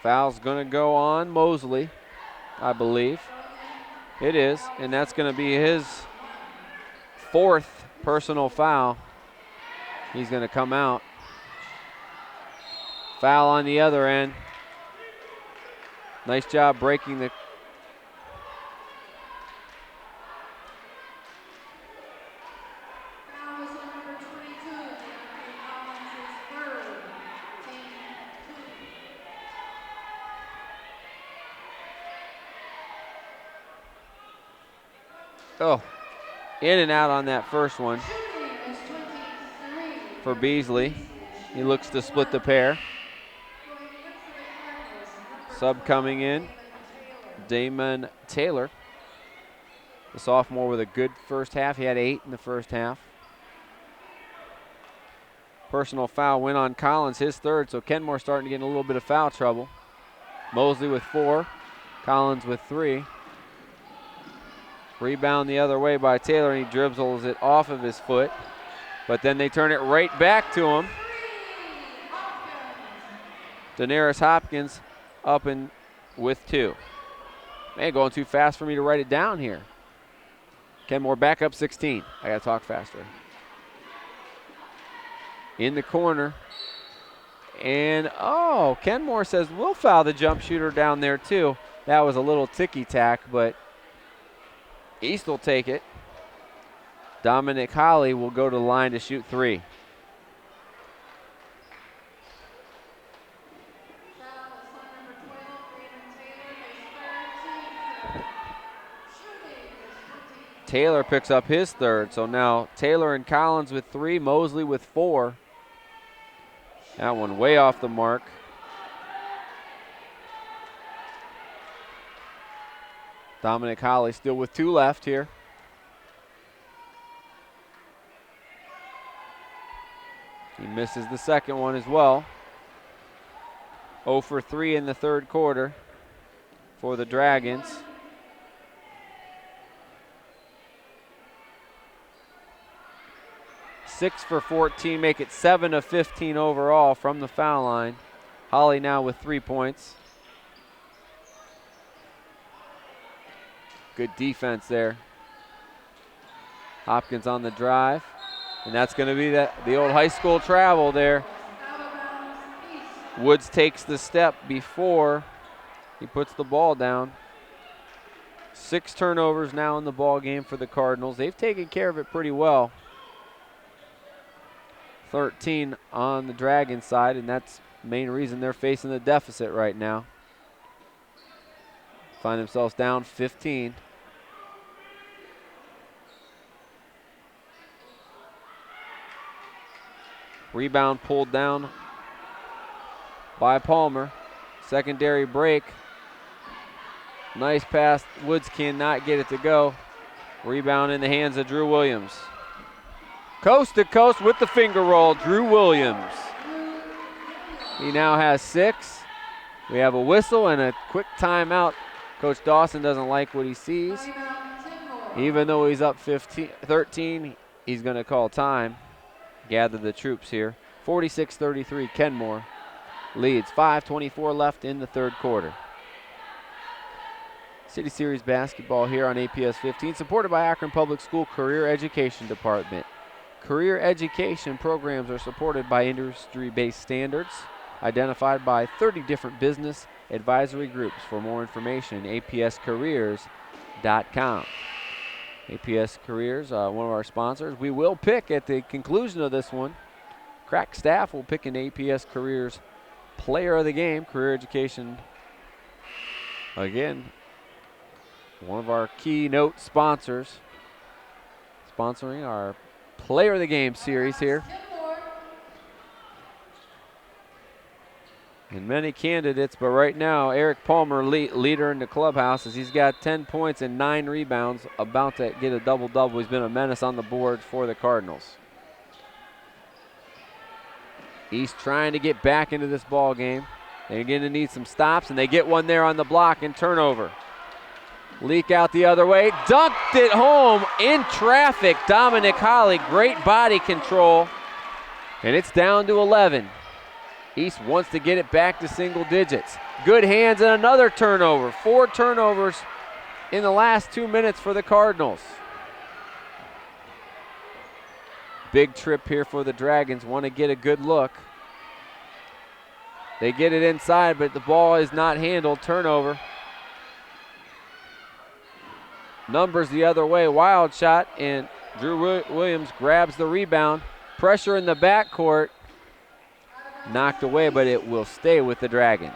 Foul's going to go on Mosley, I believe. It is, and that's going to be his 4th personal foul. He's going to come out. Foul on the other end. Nice job breaking the Foul is on number 22, Anthony Collins' third, team 2. Oh, in and out on that first one Shooting is 23. for Beasley. He looks to split the pair. Going in for the Cardinals, number Sub coming in, Damon Taylor. Damon Taylor. The sophomore with a good first half. He had 8 in the first half. Personal foul went on Collins, his 3rd, so Kenmore starting to get in a little bit of foul trouble. Mosley with 4, Collins with 3. Rebound the other way by Taylor, and he dribbles it off of his foot. But then they turn it right back to him. Daenerys Hopkins up and with 2. Man, going too fast for me to write it down here. Kenmore back up 16. I got to talk faster. In the corner. And, oh, Kenmore says we'll foul the jump shooter down there too. That was a little ticky-tack, but East will take it. Dominic Holly will go to the line to shoot 3. Foul is on number 12, Damon Taylor, his 3rd, team 4. Shooting is 20. Taylor picks up his 3rd, so now Taylor and Collins with 3, Mosley with 4. That one way off the mark. Dominic Holly still with 2 left here. He misses the second one as well. 0 for 3 in the third quarter for the Dragons. Six for 14, make it 7 of 15 overall from the foul line. Holly now with 3 points. Good defense there. Hopkins on the drive. And that's going to be the old high school travel there. Out of bounds, East. Woods takes the step before he puts the ball down. 6 turnovers now in the ball game for the Cardinals. They've taken care of it pretty well. 13 on the Dragon side, and that's the main reason they're facing the deficit right now. Find themselves down 15. Rebound pulled down by Palmer. Secondary break. Nice pass. Woods cannot get it to go. Rebound in the hands of Drew Williams. Coast to coast with the finger roll, Drew Williams. He now has 6. We have a whistle and a quick timeout. Coach Dawson doesn't like what he sees. Even though he's up 13, he's going to call time. Gather the troops here. 46-33, Kenmore leads. 5:24 left in the third quarter. City Series basketball here on APS 15, supported by Akron Public School Career Education Department. Career education programs are supported by industry-based standards, identified by 30 different business advisory groups. For more information, apscareers.com. APS Careers, one of our sponsors. We will pick at the conclusion of this one. Crack staff will pick an APS Careers Player of the Game. Career Education, again, one of our keynote sponsors, sponsoring our Player of the Game series here. And many candidates, but right now, Eric Palmer, leader in the clubhouse, as he's got 10 points and 9 rebounds, about to get a double-double. He's been a menace on the board for the Cardinals. East trying to get back into this ball game. They're going to need some stops, and they get one there on the block and turnover. Leak out the other way, dunked it home in traffic. Dominic Holly, great body control, and it's down to 11. East wants to get it back to single digits. Good hands and another turnover. 4 turnovers in the last 2 minutes for the Cardinals. Big trip here for the Dragons. Want to get a good look. They get it inside, but the ball is not handled. Turnover. Numbers the other way. Wild shot, and Drew Williams grabs the rebound. Pressure in the backcourt. Knocked away, but it will stay with the Dragons.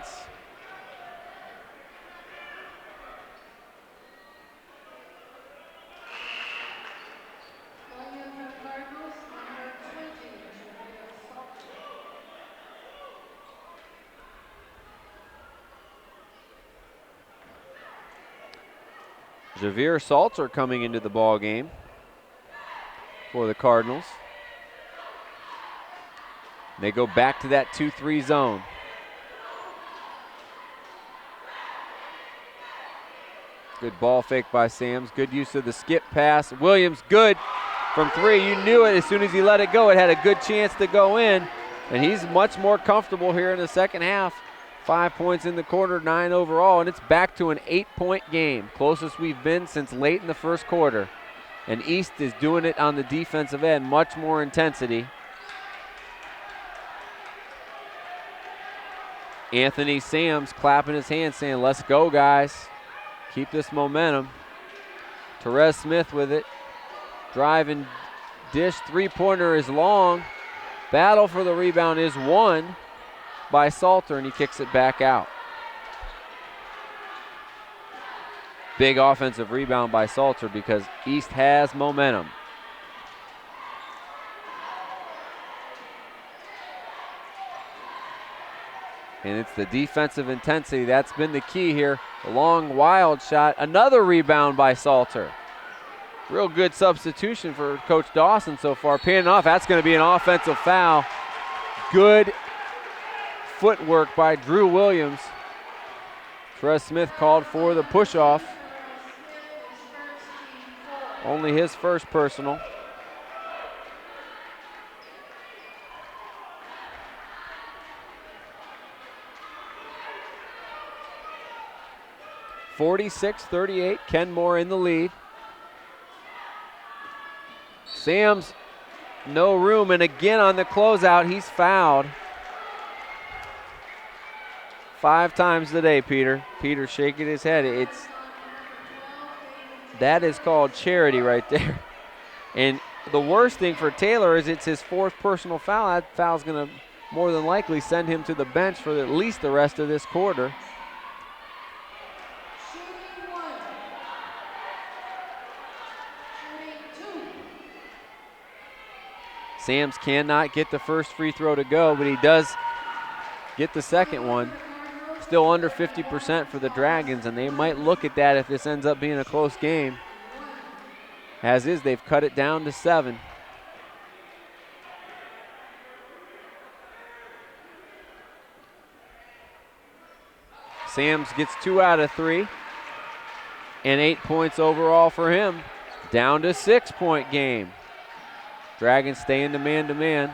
Javier Salter coming into the ball game for the Cardinals. They go back to that 2-3 zone. Good ball fake by Sams. Good use of the skip pass. Williams, good from 3. You knew it as soon as he let it go. It had a good chance to go in, and he's much more comfortable here in the second half. 5 points in the quarter, 9 overall, and it's back to an 8-point game. Closest we've been since late in the first quarter. And East is doing it on the defensive end, much more intensity. Anthony Sams clapping his hands saying, let's go, guys. Keep this momentum. Therese Smith with it. Drive and dish. Three-pointer is long. Battle for the rebound is won by Salter, and he kicks it back out. Big offensive rebound by Salter because East has momentum. And it's the defensive intensity that's been the key here. A long, wild shot. Another rebound by Salter. Real good substitution for Coach Dawson so far. Paying off. That's going to be an offensive foul. Good footwork by Drew Williams. Trez Smith called for the push-off. Only his first personal. (46-38), Kenmore in the lead. Sams, no room, and again on the closeout, he's fouled. 5 times today, Peter. Peter shaking his head. That is called charity right there. And the worst thing for Taylor is it's his 4th personal foul. That foul's going to more than likely send him to the bench for at least the rest of this quarter. Sams cannot get the first free throw to go, but he does get the second one. Still under 50% for the Dragons, and they might look at that if this ends up being a close game. As is, they've cut it down to 7. Sams gets 2 out of 3, and 8 points overall for him. Down to 6-point game. Dragons stay in the man-to-man.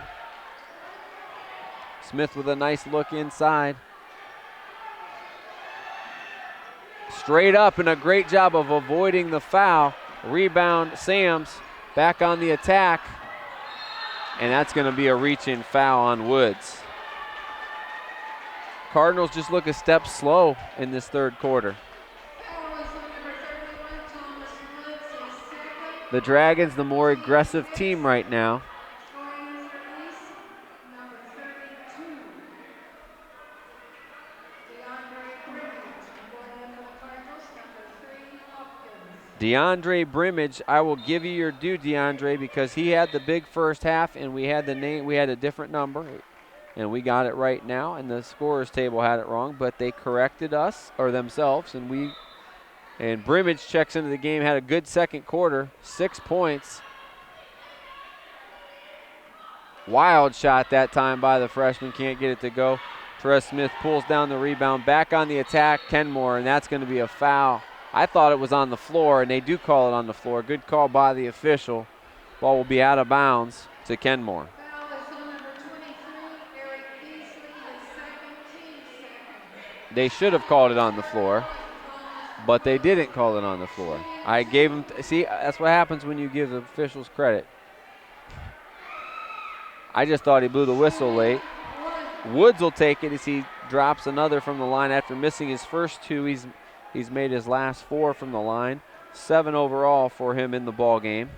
Smith with a nice look inside. Straight up, and a great job of avoiding the foul. Rebound, Sams back on the attack, and that's going to be a reach-in foul on Woods. Cardinals just look a step slow in this third quarter. The Dragons, the more aggressive team right now. DeAndre Brimage, I will give you your due, DeAndre, because he had the big first half, and we had a different number, and we got it right now, and the scorers table had it wrong, but they corrected us or themselves, and Brimage checks into the game, had a good second quarter, 6 points. Wild shot that time by the freshman, can't get it to go. Therese Smith pulls down the rebound, back on the attack, Kenmore, and that's going to be a foul. I thought it was on the floor, and they do call it on the floor. Good call by the official. Ball will be out of bounds to Kenmore. They should have called it on the floor, but they didn't call it on the floor. I gave them, see, that's what happens when you give the officials credit. I just thought he blew the whistle late. Woods will take it as he drops another from the line after missing his first 2. He's made his last 4 from the line. 7 overall for him in the ball game.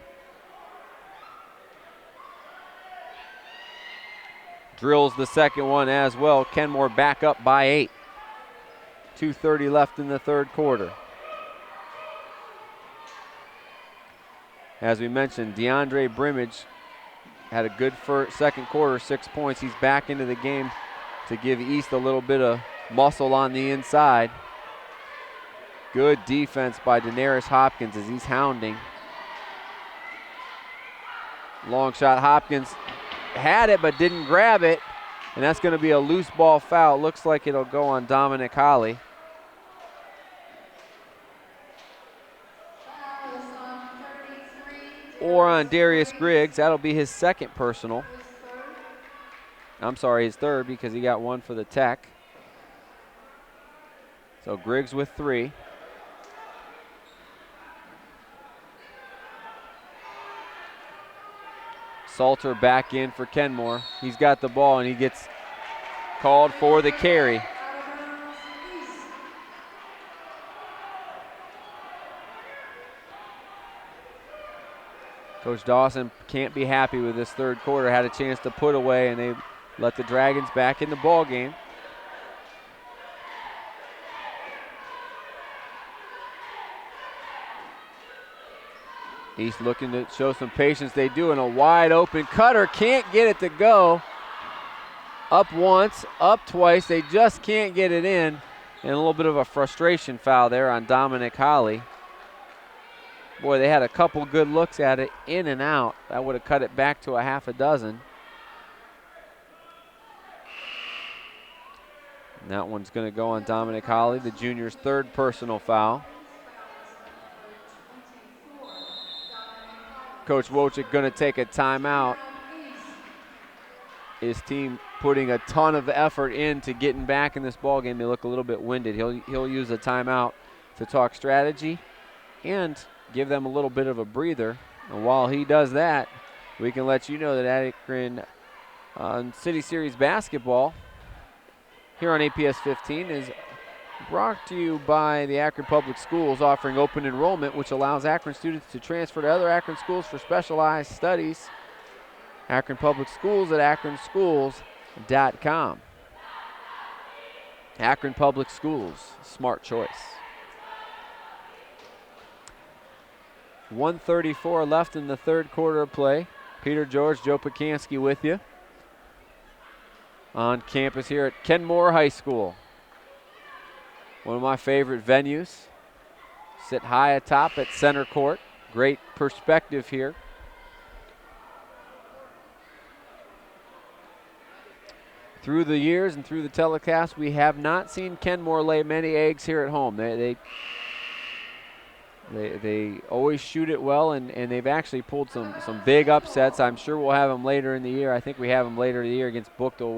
Drills the second one as well. Kenmore back up by 8. 2:30 left in the third quarter. As we mentioned, DeAndre Brimage had a good second quarter, 6 points. He's back into the game to give East a little bit of muscle on the inside. Good defense by Daenerys Hopkins as he's hounding. Long shot, Hopkins had it but didn't grab it, and that's going to be a loose ball foul. Looks like it'll go on Dominic Holly. Or on Darius Griggs. That'll be his second personal. I'm sorry, his third, because he got one for the Tech. So Griggs with 3. Salter back in for Kenmore. He's got the ball, and he gets called for the carry. Coach Dawson can't be happy with this third quarter. Had a chance to put away, and they let the Dragons back in the ball game. East looking to show some patience. They do, and a wide open cutter. Can't get it to go. Up once, up twice. They just can't get it in. And a little bit of a frustration foul there on Dominic Holly. Boy, they had a couple good looks at it, in and out. That would have cut it back to a half a dozen. And that one's going to go on Dominic Holly, the junior's third personal foul. Coach Wojcik going to take a timeout. His team putting a ton of effort into getting back in this ball game. They look a little bit winded. He'll use a timeout to talk strategy and give them a little bit of a breather. And while he does that, we can let you know that Akron City Series basketball here on APS 15 is brought to you by the Akron Public Schools, offering open enrollment, which allows Akron students to transfer to other Akron schools for specialized studies. Akron Public Schools at akronschools.com. Akron Public Schools, smart choice. 1:34 left in the third quarter of play. Peter George, Joe Pakanski with you. on campus here at Kenmore High School. One of my favorite venues. Sit high atop at center court. Great perspective here. Through the years and through the telecast, we have not seen Kenmore lay many eggs here at home. They always shoot it well, and they've actually pulled some big upsets. I'm sure we'll have them later in the year. I think we have them later in the year against Buchtel,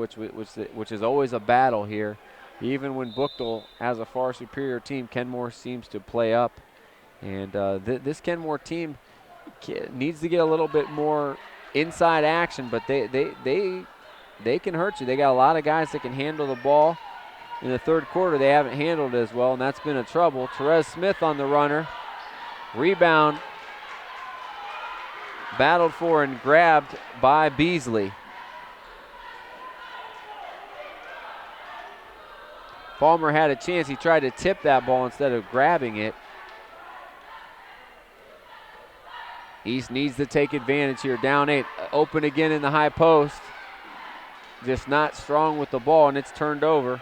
which is always a battle here. Even when Buchtel has a far superior team, Kenmore seems to play up. And this Kenmore team needs to get a little bit more inside action, but they can hurt you. They got a lot of guys that can handle the ball. In the third quarter, they haven't handled it as well, and that's been a trouble. Therese Smith on the runner. Rebound battled for and grabbed by Beasley. Palmer had a chance. He tried to tip that ball instead of grabbing it. East needs to take advantage here. Down 8. Open again in the high post. Just not strong with the ball, and it's turned over.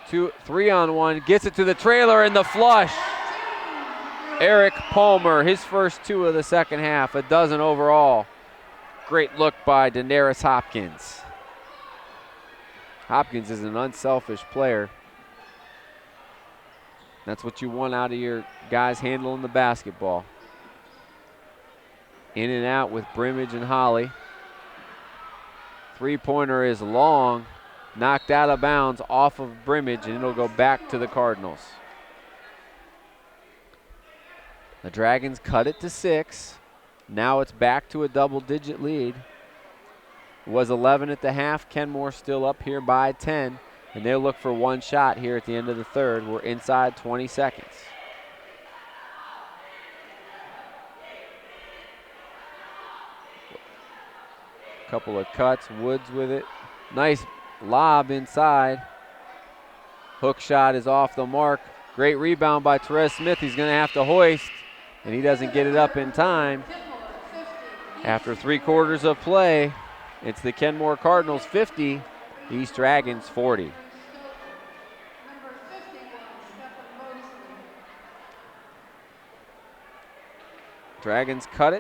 3-on-1. Gets it to the trailer, and the flush. Eric Palmer, his first 2 of the second half, a dozen overall. Great look by Daenerys Hopkins. Hopkins is an unselfish player. That's what you want out of your guys handling the basketball. In and out with Brimage and Holly. Three-pointer is long, knocked out of bounds off of Brimage, and it'll go back to the Cardinals. The Dragons cut it to 6. Now it's back to a double-digit lead. It was 11 at the half. Kenmore still up here by 10, and they'll look for one shot here at the end of the third. We're inside 20 seconds. Couple of cuts, Woods with it. Nice lob inside. Hook shot is off the mark. Great rebound by Therese Smith. He's going to have to hoist, and he doesn't get it up in time. After 3 quarters of play, it's the Kenmore Cardinals 50, East Dragons 40. Dragons cut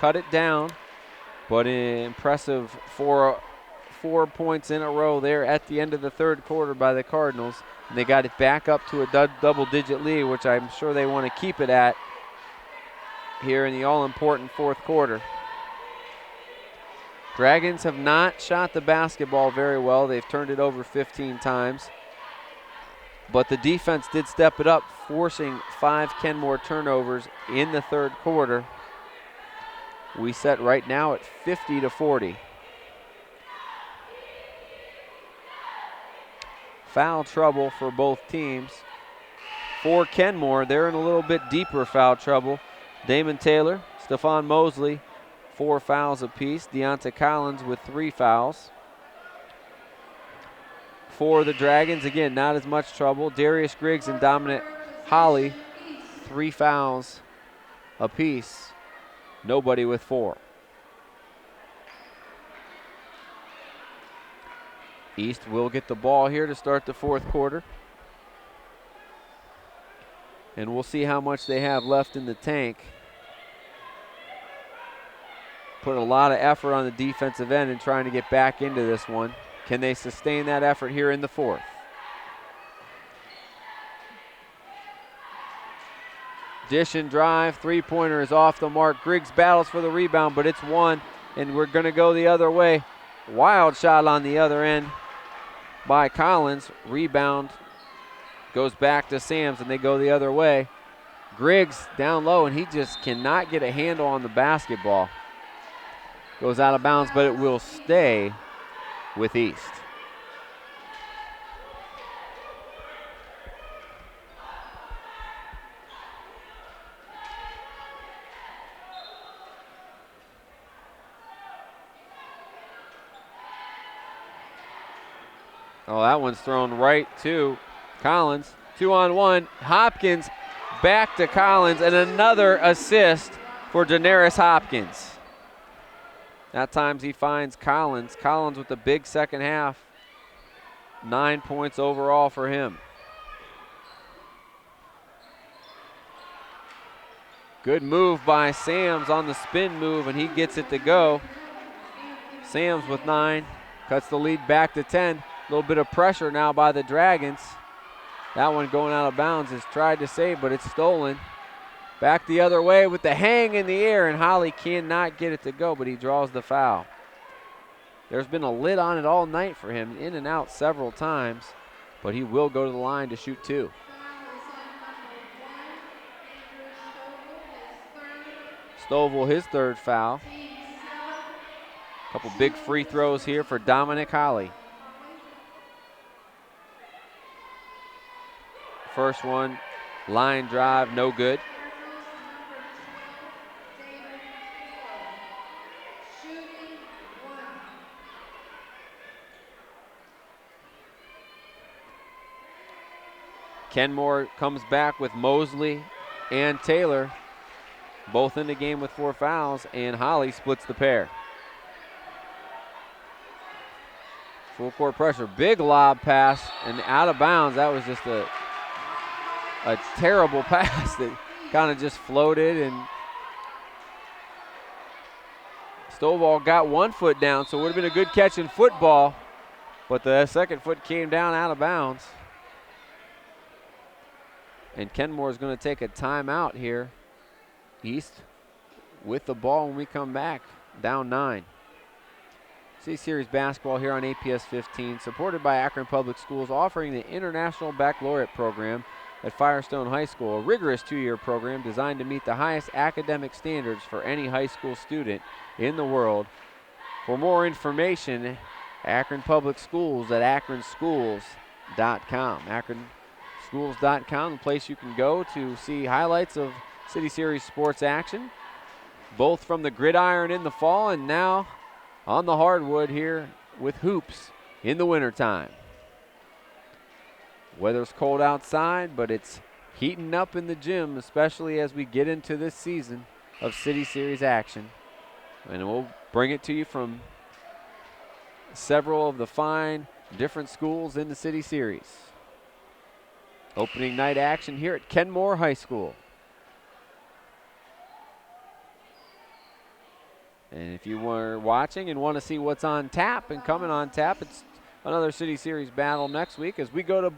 it down. But impressive 4 points in a row there at the end of the third quarter by the Cardinals. And they got it back up to a double-digit lead, which I'm sure they want to keep it at here in the all-important fourth quarter. Dragons have not shot the basketball very well. They've turned it over 15 times. But the defense did step it up, forcing 5 Kenmore turnovers in the third quarter. We set right now at 50-40. Foul trouble for both teams. For Kenmore, they're in a little bit deeper foul trouble. Damon Taylor, Stephon Mosley, 4 fouls apiece. Deonta Collins with 3 fouls. For the Dragons, again, not as much trouble. Darius Griggs and Dominic Holly, 3 fouls apiece. Nobody with 4. East will get the ball here to start the fourth quarter. And we'll see how much they have left in the tank. Put a lot of effort on the defensive end and trying to get back into this one. Can they sustain that effort here in the fourth? Dish and drive, 3-pointer is off the mark. Griggs battles for the rebound, but it's one, and we're going to go the other way. Wild shot on the other end by Collins. Rebound goes back to Sams, and they go the other way. Griggs down low, and he just cannot get a handle on the basketball. Goes out of bounds, but it will stay with East. Oh, that one's thrown right to Collins. 2-on-1. Hopkins back to Collins, and another assist for Daenerys Hopkins. At times he finds Collins. Collins with the big second half. 9 points overall for him. Good move by Sams on the spin move, and he gets it to go. Sams with 9, cuts the lead back to 10. A little bit of pressure now by the Dragons. That one going out of bounds is tried to save, but it's stolen. Back the other way with the hang in the air, and Holly cannot get it to go, but he draws the foul. There's been a lid on it all night for him, in and out several times, but he will go to the line to shoot 2. Stovall, his 3rd foul. Couple big free throws here for Dominic Holly. First one, line drive, no good. Kenmore comes back with Mosley and Taylor, both in the game with 4 fouls, and Holly splits the pair. Full court pressure, big lob pass, and out of bounds. That was just a terrible pass that kind of just floated, and Stovall got 1 foot down, so it would have been a good catch in football, but the second foot came down out of bounds. And Kenmore is going to take a timeout here. East with the ball when we come back, down 9. C-Series basketball here on APS 15, supported by Akron Public Schools, offering the International Baccalaureate program at Firestone High School, a rigorous 2-year program designed to meet the highest academic standards for any high school student in the world. For more information, Akron Public Schools at akronschools.com. akronschools.com, the place you can go to see highlights of City Series sports action, both from the gridiron in the fall and now on the hardwood here with hoops in the wintertime. Weather's cold outside, but it's heating up in the gym, especially as we get into this season of City Series action. And we'll bring it to you from several of the fine different schools in the City Series. Opening night action here at Kenmore High School. And if you were watching and want to see what's on tap and coming on tap, it's another City Series battle next week as we go to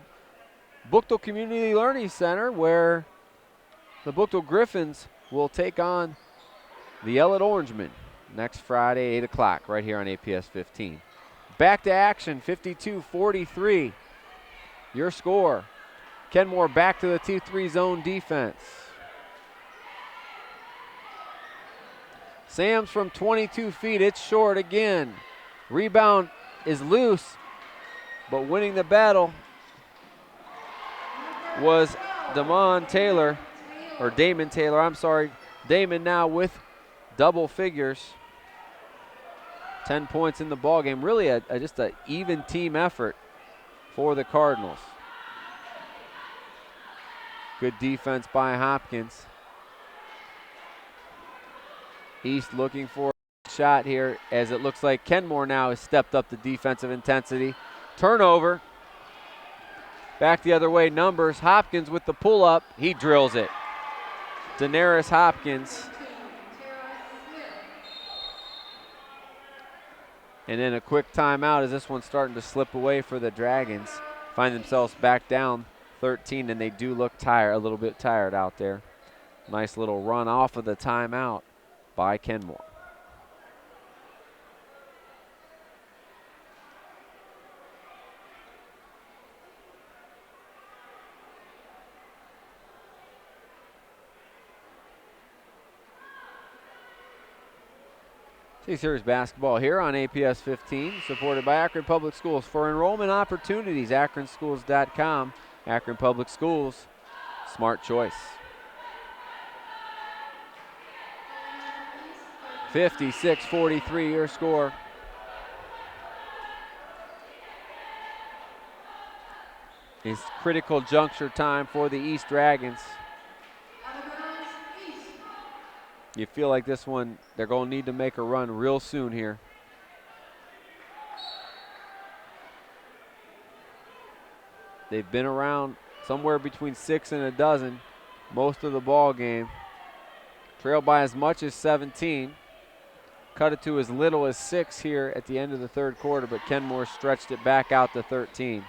Bookville Community Learning Center, where the Bookville Griffins will take on the Ellet Orangemen next Friday, 8 o'clock, right here on APS 15. Back to action, 52-43. Your score. Kenmore back to the 2-3 zone defense. Sams from 22 feet, it's short again. Rebound is loose, but winning the battle was Damon Taylor, or Damon Taylor, I'm sorry. Damon now with double figures. 10 points in the ballgame. Really just an even team effort for the Cardinals. Good defense by Hopkins. East looking for a shot here, as it looks like Kenmore now has stepped up the defensive intensity. Turnover. Back the other way, numbers. Hopkins with the pull-up. He drills it. Daenerys Hopkins. And then a quick timeout as this one's starting to slip away for the Dragons. Find themselves back down 13, and they do look tired, a little bit tired out there. Nice little run off of the timeout by Kenmore. C-Series basketball here on APS 15, supported by Akron Public Schools. For enrollment opportunities, akronschools.com. Akron Public Schools, smart choice. 56-43 your score. It's critical juncture time for the East Dragons. You feel like this one, they're going to need to make a run real soon here. They've been around somewhere between 6 and a dozen most of the ball game. Trailed by as much as 17. Cut it to as little as 6 here at the end of the third quarter, but Kenmore stretched it back out to 13.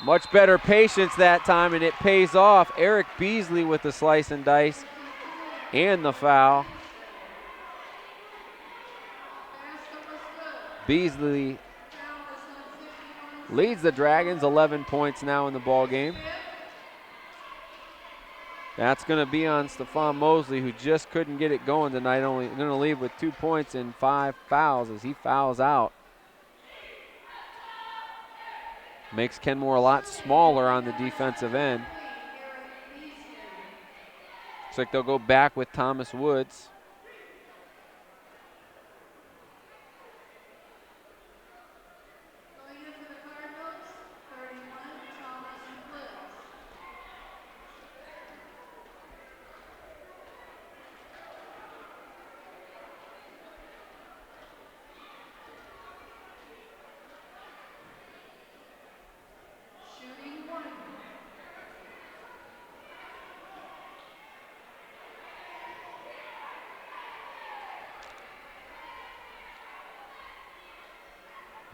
Much better patience that time, and it pays off. Eric Beasley with the slice and dice and the foul. Beasley leads the Dragons, 11 points now in the ball game. That's going to be on Stephon Mosley, who just couldn't get it going tonight, only going to leave with 2 points and 5 fouls as he fouls out. Makes Kenmore a lot smaller on the defensive end. Looks like they'll go back with Thomas Woods. Going in for the Cardinals, 31, Thomas Woods. Shooting 1.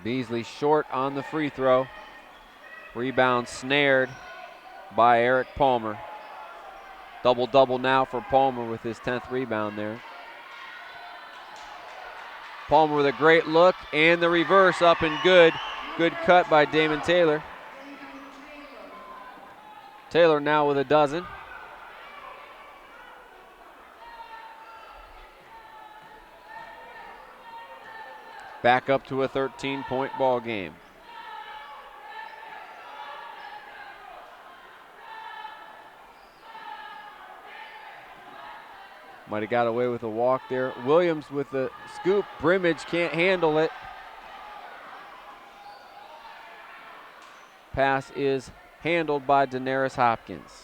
Beasley short on the free throw. Rebound snared by Eric Palmer. Double-double now for Palmer with his 10th rebound there. Palmer with a great look and the reverse up and good. Good cut by Damon Taylor. Taylor now with a dozen. Back up to a 13-point ball game. Might have got away with a walk there. Williams with the scoop. Brimage can't handle it. Pass is handled by Daenerys Hopkins.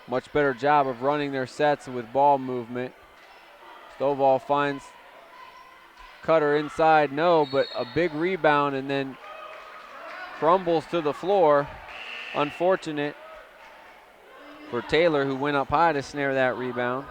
Much better job of running their sets with ball movement. Stovall finds Cutter inside, no, but a big rebound and then crumbles to the floor. Unfortunate for Taylor, who went up high to snare that rebound.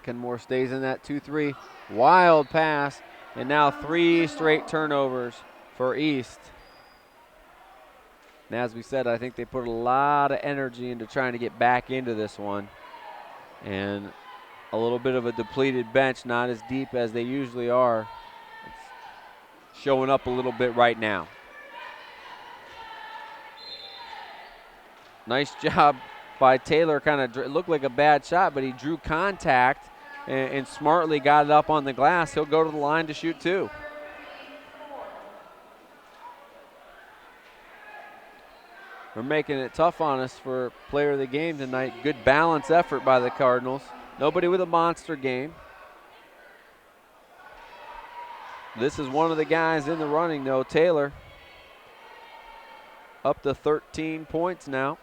Kenmore stays in that 2-3. Wild pass, and now 3 straight turnovers for East. And as we said, I think they put a lot of energy into trying to get back into this one. And a little bit of a depleted bench, not as deep as they usually are. It's showing up a little bit right now. Nice job by Taylor. It looked like a bad shot, but he drew contact and smartly got it up on the glass. He'll go to the line to shoot 2. They're making it tough on us for player of the game tonight. Good balance effort by the Cardinals. Nobody with a monster game. This is one of the guys in the running, though, Taylor. Up to 13 points now.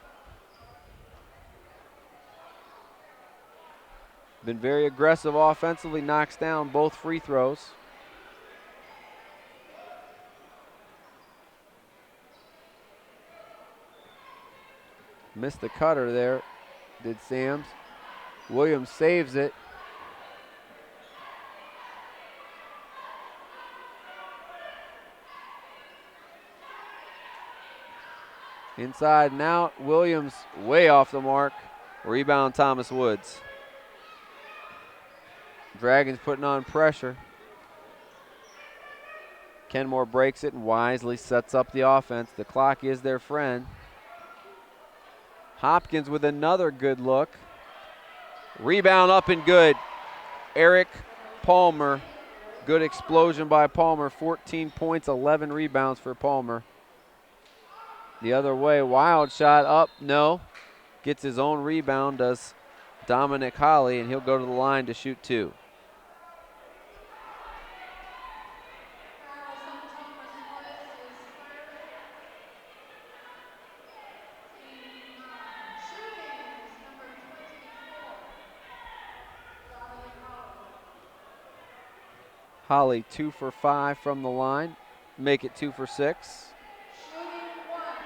Been very aggressive offensively, knocks down both free throws. Missed the cutter there, did Sams. Williams saves it. Inside and out, Williams way off the mark. Rebound Thomas Woods. Dragons putting on pressure. Kenmore breaks it and wisely sets up the offense. The clock is their friend. Hopkins with another good look. Rebound up and good. Eric Palmer. Good explosion by Palmer. 14 points, 11 rebounds for Palmer. The other way, wild shot up, no. Gets his own rebound, does Dominic Holly, and he'll go to the line to shoot 2. Holly 2 for 5 from the line. Make it 2 for 6.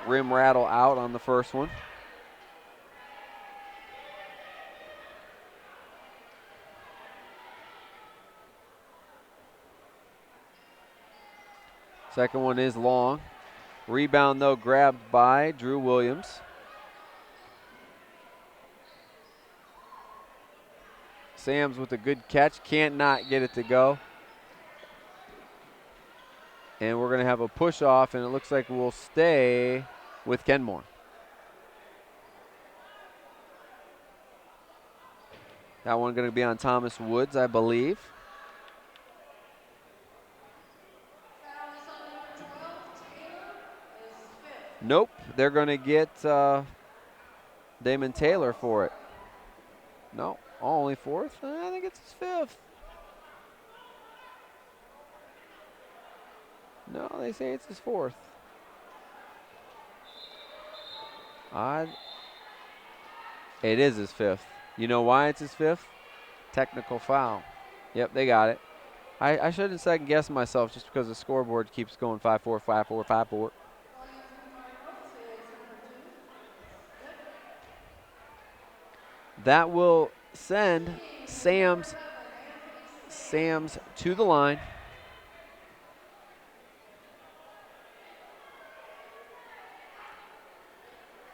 Rim rattle out on the first one. Second one is long. Rebound, though, grabbed by Drew Williams. Sams with a good catch. Can't not get it to go. And we're going to have a push off, and it looks like we'll stay with Kenmore. That one going to be on Thomas Woods, I believe. Nope, they're going to get Damon Taylor for it. No, only 4th? I think it's his 5th. No, they say it's his 4th. Odd. It is his 5th. You know why it's his 5th? Technical foul. Yep, they got it. I shouldn't second guess myself just because the scoreboard keeps going 5-4, 5-4, 5-4. That will send Sams to the line.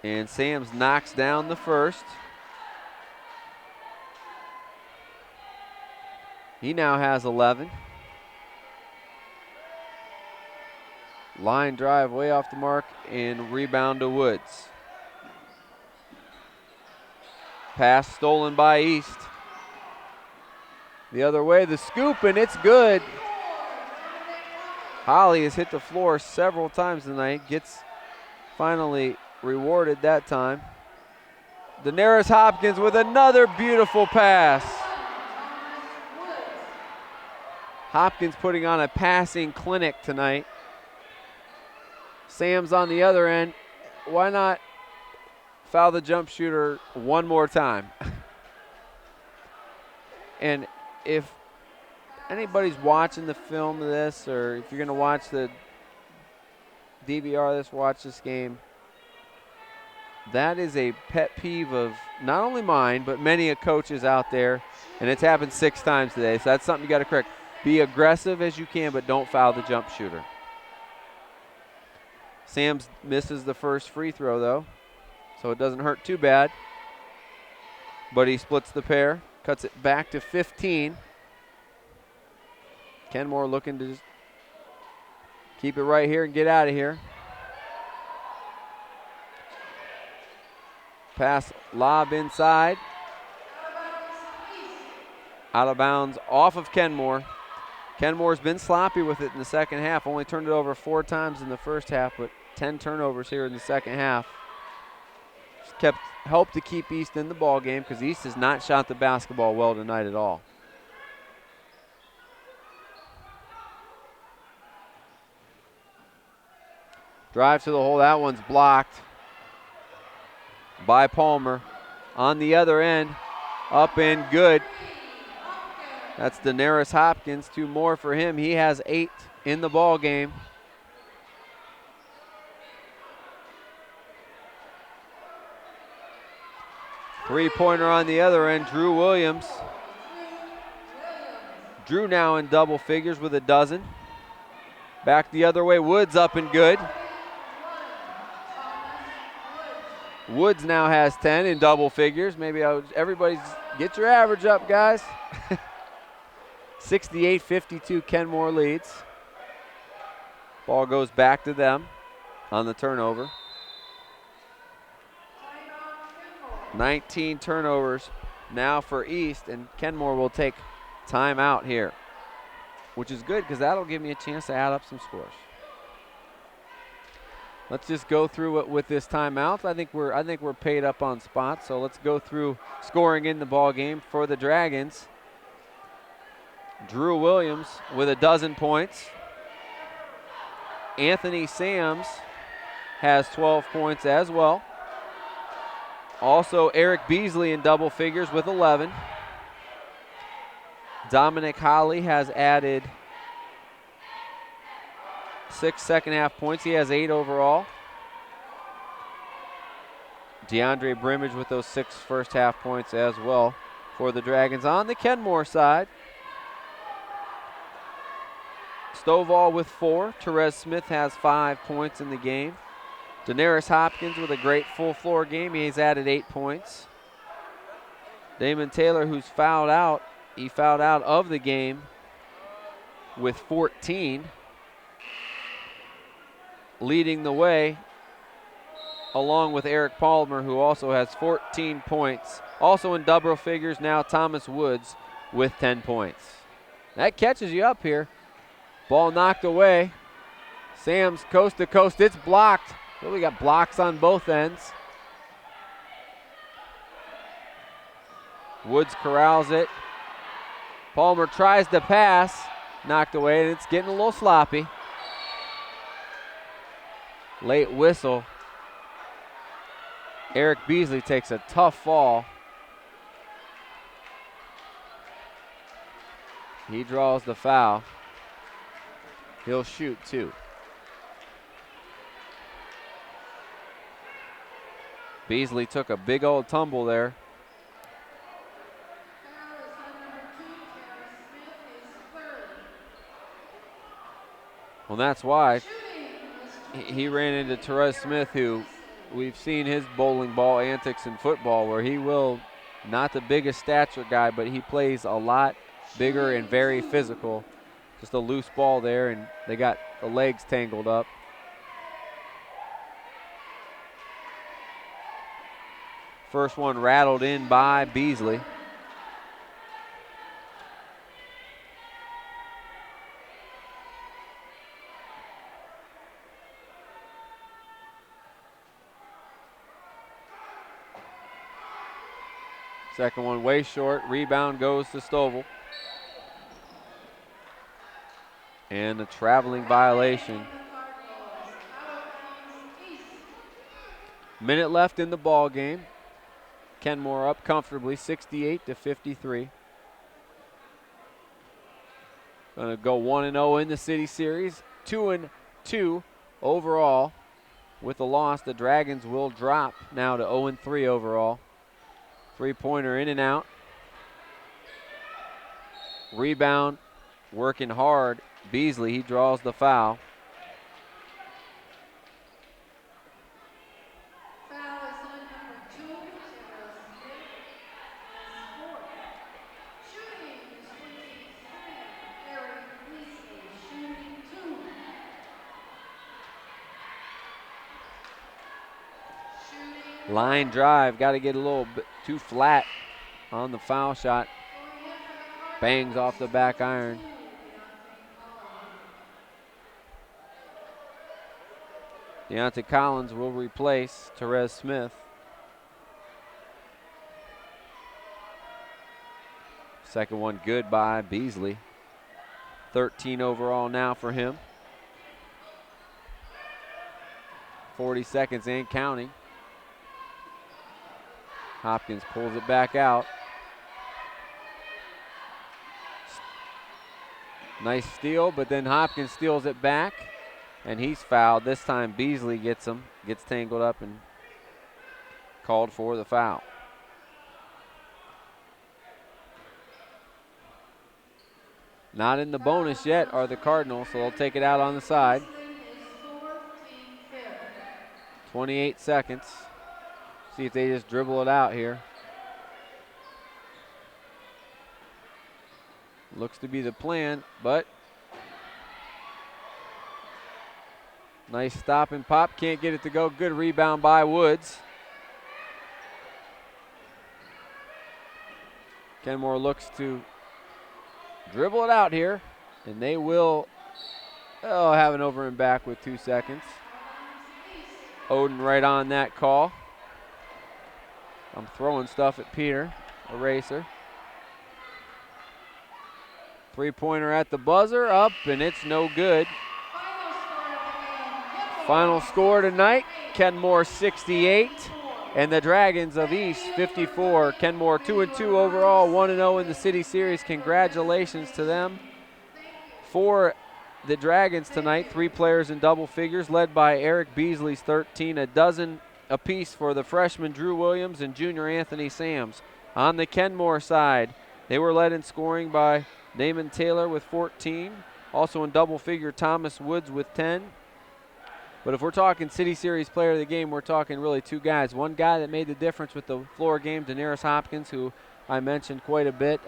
And Sams knocks down the first. He now has 11. Line drive way off the mark and rebound to Woods. Pass stolen by East. The other way, the scoop, and it's good. Holly has hit the floor several times tonight. Gets finally rewarded that time. Daenerys Hopkins with another beautiful pass. Hopkins putting on a passing clinic tonight. Sams on the other end. Why not foul the jump shooter one more time? And if anybody's watching the film of this, or if you're going to watch the DVR watch this game, that is a pet peeve of not only mine, but many a coaches out there, and it's happened 6 times today, so that's something you got to correct. Be aggressive as you can, but don't foul the jump shooter. Sams misses the first free throw, though, so it doesn't hurt too bad. But he splits the pair, cuts it back to 15. Kenmore looking to just keep it right here and get out of here. Pass, lob inside. Out of bounds off of Kenmore. Kenmore's been sloppy with it in the second half. Only turned it over 4 times in the first half, but 10 turnovers here in the second half. Just helped to keep East in the ball game because East has not shot the basketball well tonight at all. Drive to the hole. That one's blocked by Palmer. On the other end, up and good. That's Daenerys Hopkins. 2 more for him. He has 8 in the ball game. Three-pointer on the other end, Drew Williams. Drew now in double figures with a dozen. Back the other way, Woods up and good. Woods now has 10 in double figures. Maybe everybody's get your average up, guys. 68-52, Kenmore leads. Ball goes back to them on the turnover. 19 turnovers now for East, and Kenmore will take timeout here, which is good because that'll give me a chance to add up some scores. Let's just go through it with this timeout. I think we're paid up on spots, so let's go through scoring in the ball game for the Dragons. Drew Williams with 12 points. Anthony Sams has 12 points as well. Also, Eric Beasley in double figures with 11. Dominic Holly has added 6 second-half points. He has 8 overall. DeAndre Brimage with those 6 first-half points as well for the Dragons. On the Kenmore side, Stovall with 4. Therese Smith has 5 points in the game. Daenerys Hopkins with a great full-floor game. He's added 8 points. Damon Taylor, who's fouled out, he fouled out of the game with 14. Leading the way, along with Eric Palmer, who also has 14 points. Also in double figures now, Thomas Woods with 10 points. That catches you up here. Ball knocked away. Sam's coast to coast. It's blocked. Well, we got blocks on both ends. Woods corrals it. Palmer tries to pass. Knocked away, and it's getting a little sloppy. Late whistle. Eric Beasley takes a tough fall. He draws the foul. He'll shoot 2. Beasley took a big old tumble there. Foul is on number 2, Tara Smith, his 3rd. Well, that's why Shooting is he ran into Therese Smith, who we've seen his bowling ball antics in football, where he will, not the biggest stature guy, but he plays a lot bigger and very physical. Just a loose ball there, and they got the legs tangled up. First one rattled in by Beasley. Second one way short. Rebound goes to Stovall. And a traveling violation. Minute left in the ball game. Kenmore up comfortably, 68-53. Going to go 1-0 in the City Series, 2-2 overall. With the loss, the Dragons will drop now to 0-3 overall. Three-pointer in and out. Rebound, working hard. Beasley, he draws the foul. Foul is on number 2, Tara Smith, his 4th. Shooting is 23, Eric Beasley, shooting 2. Shooting Line drive, got to get a little bit too flat on the foul shot. going in for the Cardinals. Bangs off the back iron. Deontay Collins will replace Therese Smith. Second one good by Beasley. 13 overall now for him. 40 seconds and counting. Hopkins pulls it back out. Nice steal, but then Hopkins steals it back, and he's fouled. This time Beasley gets him, gets tangled up and called for the foul. Not in the bonus yet are the Cardinals, so they'll take it out on the side. 28 seconds. See if they just dribble it out here. Looks to be the plan, but nice stop and pop. Can't get it to go. Good rebound by Woods. Kenmore looks to dribble it out here, and they will have an over and back with 2 seconds. Odin right on that call. I'm throwing stuff at Peter. Eraser. Three-pointer at the buzzer, up, and it's no good. Final score tonight, Kenmore 68, and the Dragons of East 54. Kenmore 2-2 overall, 1-0 in the City Series. Congratulations to them. For the Dragons tonight, 3 players in double figures, led by Eric Beasley's 13, a dozen apiece for the freshman Drew Williams and junior Anthony Sams. On the Kenmore side, they were led in scoring by Damon Taylor with 14. Also in double figure, Thomas Woods with 10. But if we're talking City Series player of the game, we're talking really 2 guys. One guy that made the difference with the floor game, Daenerys Hopkins, who I mentioned quite a bit.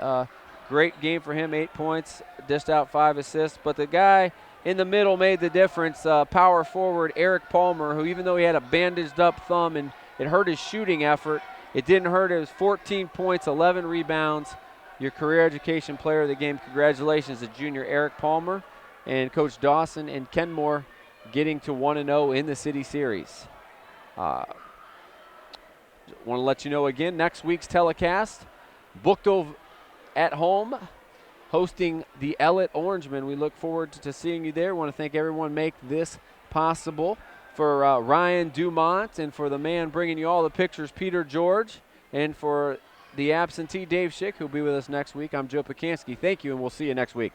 Great game for him, 8 points, dished out 5 assists. But the guy in the middle made the difference, power forward Eric Palmer, who even though he had a bandaged up thumb and it hurt his shooting effort, it didn't hurt. It was 14 points, 11 rebounds. Your career education player of the game, congratulations to junior Eric Palmer and Coach Dawson and Kenmore getting to 1-0 in the City Series. Want to let you know again, next week's telecast, Buchtel at home, hosting the Ellett Orangemen. We look forward to seeing you there. Want to thank everyone make this possible. For Ryan Dumont and for the man bringing you all the pictures, Peter George, and for the absentee Dave Schick, who'll be with us next week, I'm Joe Pacansky. Thank you, and we'll see you next week.